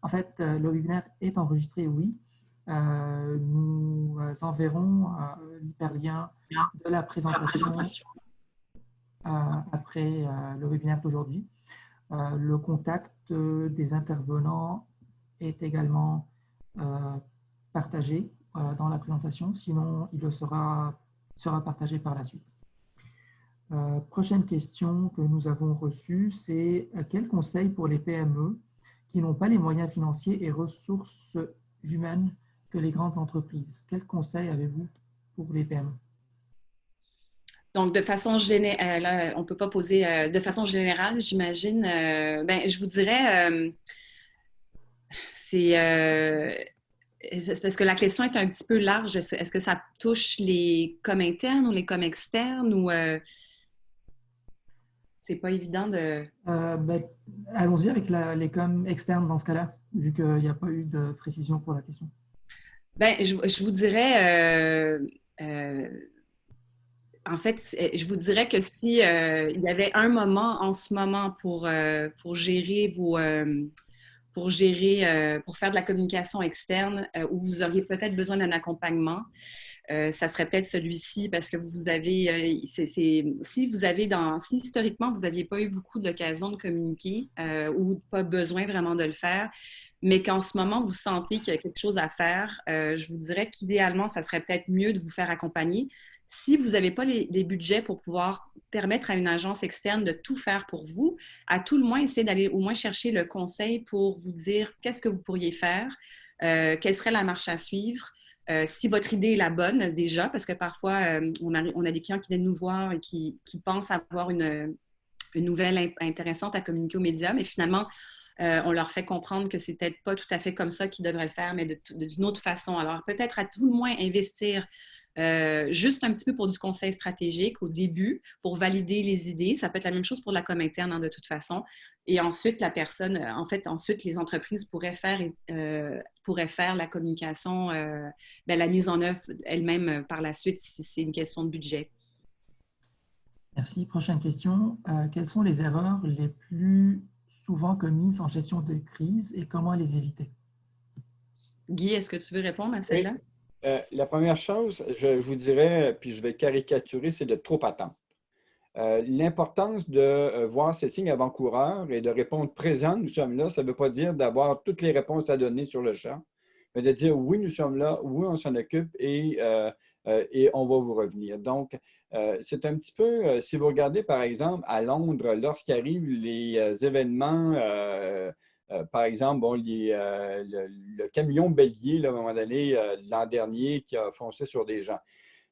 En fait, le webinaire est enregistré, oui. Nous enverrons l'hyperlien de la présentation après le webinaire d'aujourd'hui. Le contact des intervenants est également partagé dans la présentation, sinon il sera partagé par la suite. Prochaine question que nous avons reçue, c'est quel conseil pour les PME qui n'ont pas les moyens financiers et ressources humaines que les grandes entreprises? Quel conseil avez-vous pour les PME? Donc, de façon générale, on ne peut pas poser de façon générale, j'imagine. Je vous dirais, c'est parce que la question est un petit peu large. Est-ce que ça touche les coms internes ou les coms externes ou c'est pas évident de… Allons-y avec les coms externes dans ce cas-là, vu qu'il n'y a pas eu de précision pour la question. Je vous dirais… en fait, je vous dirais que si il y avait un moment en ce moment pour gérer pour faire de la communication externe où vous auriez peut-être besoin d'un accompagnement, ça serait peut-être celui-ci parce que vous avez, si historiquement vous n'aviez pas eu beaucoup d'occasions de communiquer ou pas besoin vraiment de le faire, mais qu'en ce moment vous sentez qu'il y a quelque chose à faire, je vous dirais qu'idéalement, ça serait peut-être mieux de vous faire accompagner. Si vous n'avez pas les budgets pour pouvoir permettre à une agence externe de tout faire pour vous, à tout le moins, essayez d'aller au moins chercher le conseil pour vous dire qu'est-ce que vous pourriez faire, quelle serait la marche à suivre. Si votre idée est la bonne déjà, parce que parfois, on a des clients qui viennent nous voir et qui pensent avoir une nouvelle intéressante à communiquer aux médias, mais finalement, on leur fait comprendre que c'est peut-être pas tout à fait comme ça qu'ils devraient le faire, mais d'une autre façon. Alors, peut-être à tout le moins investir juste un petit peu pour du conseil stratégique au début, pour valider les idées. Ça peut être la même chose pour la com interne, hein, de toute façon. Et ensuite, ensuite, les entreprises pourraient faire la communication, la mise en œuvre elle-même par la suite, si c'est une question de budget. Merci. Prochaine question. Quelles sont les erreurs les plus souvent commises en gestion de crise et comment les éviter? Guy, est-ce que tu veux répondre à celle-là? Oui. La première chose, je vous dirais, puis je vais caricaturer, c'est de trop attendre. L'importance de voir ces signes avant-coureurs et de répondre présent, nous sommes là, ça ne veut pas dire d'avoir toutes les réponses à donner sur le champ, mais de dire oui, nous sommes là, oui, on s'en occupe et on va vous revenir. Donc, c'est un petit peu, si vous regardez par exemple à Londres, lorsqu'il arrive les événements, par exemple, bon, le camion bélier, là, à un moment donné, l'an dernier, qui a foncé sur des gens.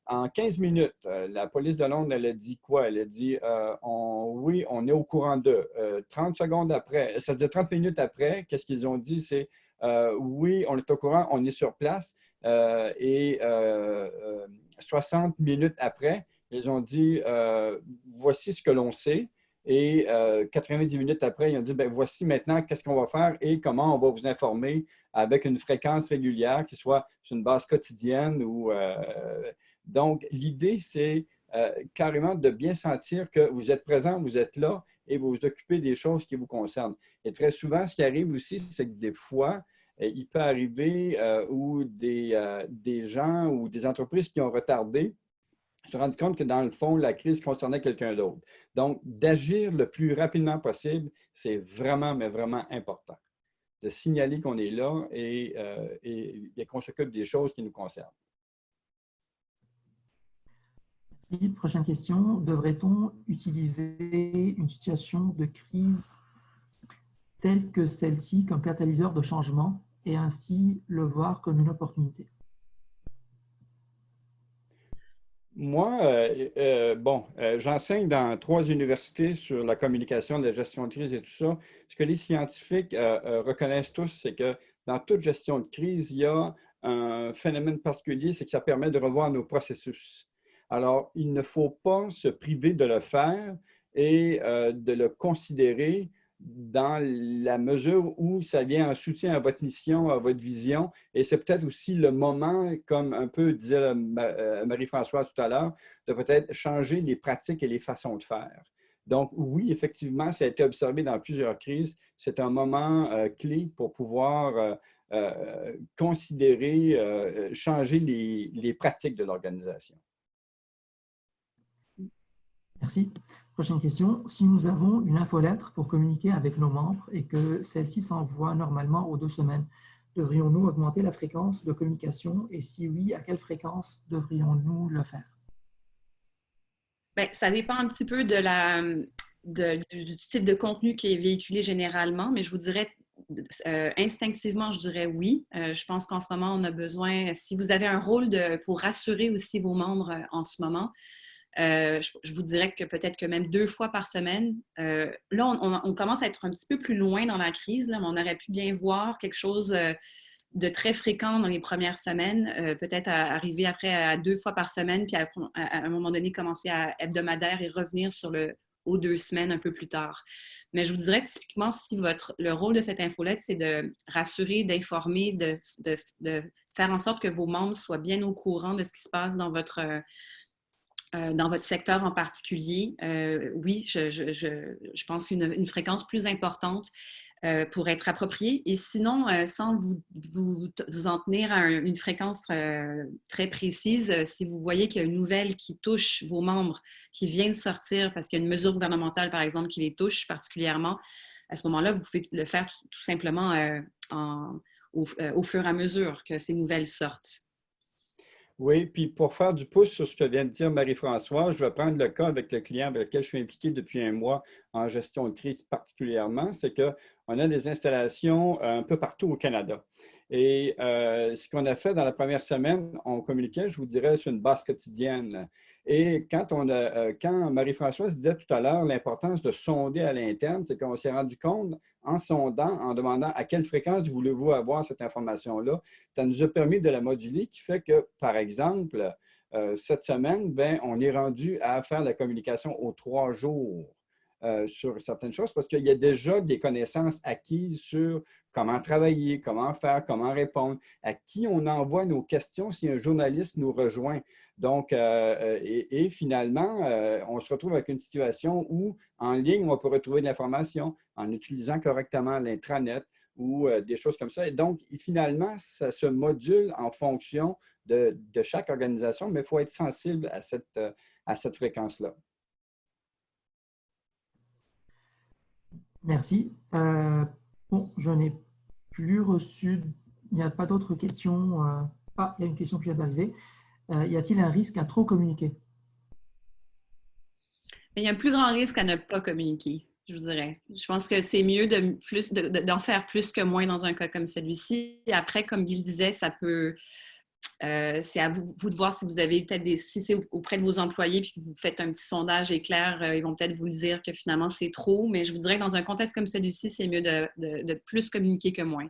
En 15 minutes, la police de Londres, elle a dit quoi? Elle a dit oui, on est au courant d'eux. 30 secondes après, c'est-à-dire 30 minutes après, qu'est-ce qu'ils ont dit? C'est oui, on est au courant, on est sur place. Et 60 minutes après, ils ont dit voici ce que l'on sait. Et 90 minutes après, ils ont dit ben, voici maintenant qu'est-ce qu'on va faire et comment on va vous informer avec une fréquence régulière, qui soit sur une base quotidienne ou. Donc, l'idée, c'est carrément de bien sentir que vous êtes présent, vous êtes là et vous vous occupez des choses qui vous concernent. Et très souvent, ce qui arrive aussi, c'est que des fois, il peut arriver où des gens ou des entreprises qui ont retardé se rendent compte que dans le fond, la crise concernait quelqu'un d'autre. Donc, d'agir le plus rapidement possible, c'est vraiment, mais vraiment important. De signaler qu'on est là et qu'on s'occupe des choses qui nous concernent. Prochaine question. Devrait-on utiliser une situation de crise telle que celle-ci comme catalyseur de changement et ainsi le voir comme une opportunité? Moi, j'enseigne dans 3 universités sur la communication, la gestion de crise et tout ça. Ce que les scientifiques reconnaissent tous, c'est que dans toute gestion de crise, il y a un phénomène particulier, c'est que ça permet de revoir nos processus. Alors, il ne faut pas se priver de le faire et de le considérer dans la mesure où ça vient en soutien à votre mission, à votre vision. Et c'est peut-être aussi le moment, comme un peu disait Marie-Françoise tout à l'heure, de peut-être changer les pratiques et les façons de faire. Donc, oui, effectivement, ça a été observé dans plusieurs crises. C'est un moment clé pour pouvoir considérer, changer les pratiques de l'organisation. Merci. Prochaine question. Si nous avons une infolettre pour communiquer avec nos membres et que celle-ci s'envoie normalement aux 2 semaines, devrions-nous augmenter la fréquence de communication et si oui, à quelle fréquence devrions-nous le faire? Bien, ça dépend un petit peu du type de contenu qui est véhiculé généralement, mais je vous dirais instinctivement, je dirais oui. Je pense qu'en ce moment, on a besoin, si vous avez un rôle pour rassurer aussi vos membres en ce moment, je vous dirais que peut-être que même 2 fois par semaine. Là, on commence à être un petit peu plus loin dans la crise, là, mais on aurait pu bien voir quelque chose de très fréquent dans les premières semaines, peut-être arriver après à 2 fois par semaine, puis à un moment donné, commencer à hebdomadaire et revenir aux 2 semaines un peu plus tard. Mais je vous dirais typiquement, si le rôle de cette infolette, c'est de rassurer, d'informer, de faire en sorte que vos membres soient bien au courant de ce qui se passe dans votre secteur en particulier, oui, je pense qu'une fréquence plus importante pourrait être appropriée. Et sinon, sans vous en tenir à une fréquence très précise, si vous voyez qu'il y a une nouvelle qui touche vos membres, qui vient de sortir parce qu'il y a une mesure gouvernementale, par exemple, qui les touche particulièrement, à ce moment-là, vous pouvez le faire tout simplement au fur et à mesure que ces nouvelles sortent. Oui, puis pour faire du pouce sur ce que vient de dire Marie-Françoise, je vais prendre le cas avec le client avec lequel je suis impliqué depuis un mois en gestion de crise particulièrement, c'est qu'on a des installations un peu partout au Canada. Et ce qu'on a fait dans la première semaine, on communiquait, je vous dirais, sur une base quotidienne. Et quand Marie-Françoise disait tout à l'heure l'importance de sonder à l'interne, c'est qu'on s'est rendu compte en sondant, en demandant à quelle fréquence voulez-vous avoir cette information-là, ça nous a permis de la moduler, qui fait que, par exemple, cette semaine, ben, on est rendu à faire la communication aux 3 jours. Sur certaines choses parce qu'il y a déjà des connaissances acquises sur comment travailler, comment faire, comment répondre, à qui on envoie nos questions si un journaliste nous rejoint. Donc, et finalement, on se retrouve avec une situation où, en ligne, on peut retrouver de l'information en utilisant correctement l'intranet ou des choses comme ça. Et donc, finalement, ça se module en fonction de chaque organisation, mais il faut être sensible à cette fréquence-là. Merci. Bon, je n'ai plus reçu, il n'y a pas d'autres questions. Ah, il y a une question qui vient d'arriver. Y a-t-il un risque à trop communiquer? Il y a un plus grand risque à ne pas communiquer, je vous dirais. Je pense que c'est mieux d'en faire plus que moins dans un cas comme celui-ci. Après, comme Guy le disait, ça peut... c'est à vous de voir si vous avez peut-être si c'est auprès de vos employés puis que vous faites un petit sondage éclair, ils vont peut-être vous dire que finalement c'est trop, mais je vous dirais que dans un contexte comme celui-ci, c'est mieux de plus communiquer que moins.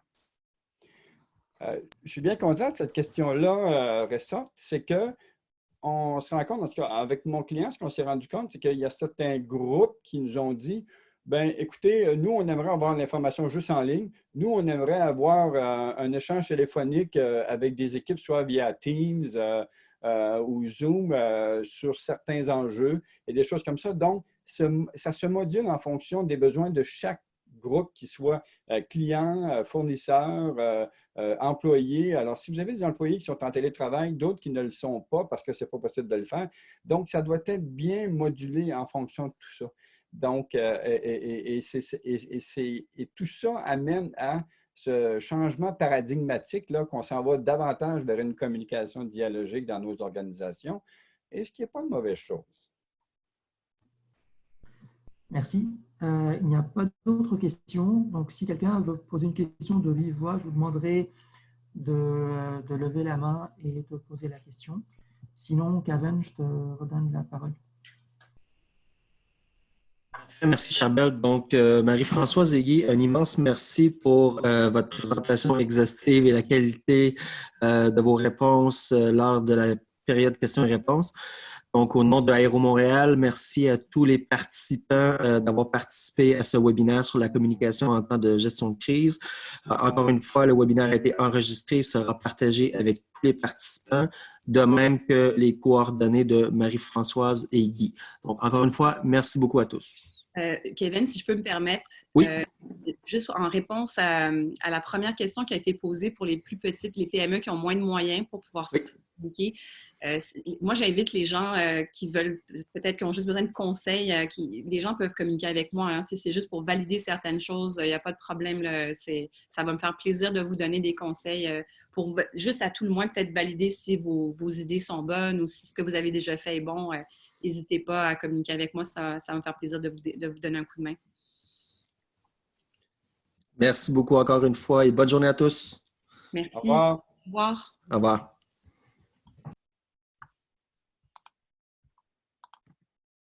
Je suis bien content que cette question-là ressorte. C'est qu'on se rend compte, en tout cas avec mon client, ce qu'on s'est rendu compte, c'est qu'il y a certains groupes qui nous ont dit bien, écoutez, nous, on aimerait avoir l'information juste en ligne. Nous, on aimerait avoir un échange téléphonique avec des équipes, soit via Teams ou Zoom, sur certains enjeux et des choses comme ça. Donc, ça se module en fonction des besoins de chaque groupe, qui soit client, fournisseur, employé. Alors, si vous avez des employés qui sont en télétravail, d'autres qui ne le sont pas parce que ce n'est pas possible de le faire. Donc, ça doit être bien modulé en fonction de tout ça. Donc, et tout ça amène à ce changement paradigmatique là, qu'on s'en va davantage vers une communication dialogique dans nos organisations, et ce qui n'est pas une mauvaise chose. Merci. Il n'y a pas d'autres questions. Donc, si quelqu'un veut poser une question de vive voix, je vous demanderai de lever la main et de poser la question. Sinon, Kevin, je te redonne la parole. Merci, Charbel. Donc, Marie-Françoise et Guy, un immense merci pour votre présentation exhaustive et la qualité de vos réponses lors de la période questions et réponses. Donc, au nom de Aéro Montréal, merci à tous les participants d'avoir participé à ce webinaire sur la communication en temps de gestion de crise. Encore une fois, le webinaire a été enregistré et sera partagé avec tous les participants, de même que les coordonnées de Marie-Françoise et Guy. Donc, encore une fois, merci beaucoup à tous. Kevin, si je peux me permettre, oui. Juste en réponse à la première question qui a été posée pour les plus petites, les PME qui ont moins de moyens pour pouvoir se communiquer, moi, j'invite les gens qui veulent, peut-être qui ont juste besoin de conseils, les gens peuvent communiquer avec moi. Hein, si c'est juste pour valider certaines choses, il n'y a pas de problème. Là, ça va me faire plaisir de vous donner des conseils pour juste à tout le moins peut-être valider si vos idées sont bonnes ou si ce que vous avez déjà fait est bon. N'hésitez pas à communiquer avec moi, ça va me faire plaisir de vous donner un coup de main. Merci beaucoup encore une fois et bonne journée à tous. Merci. Au revoir. Au revoir. Au revoir.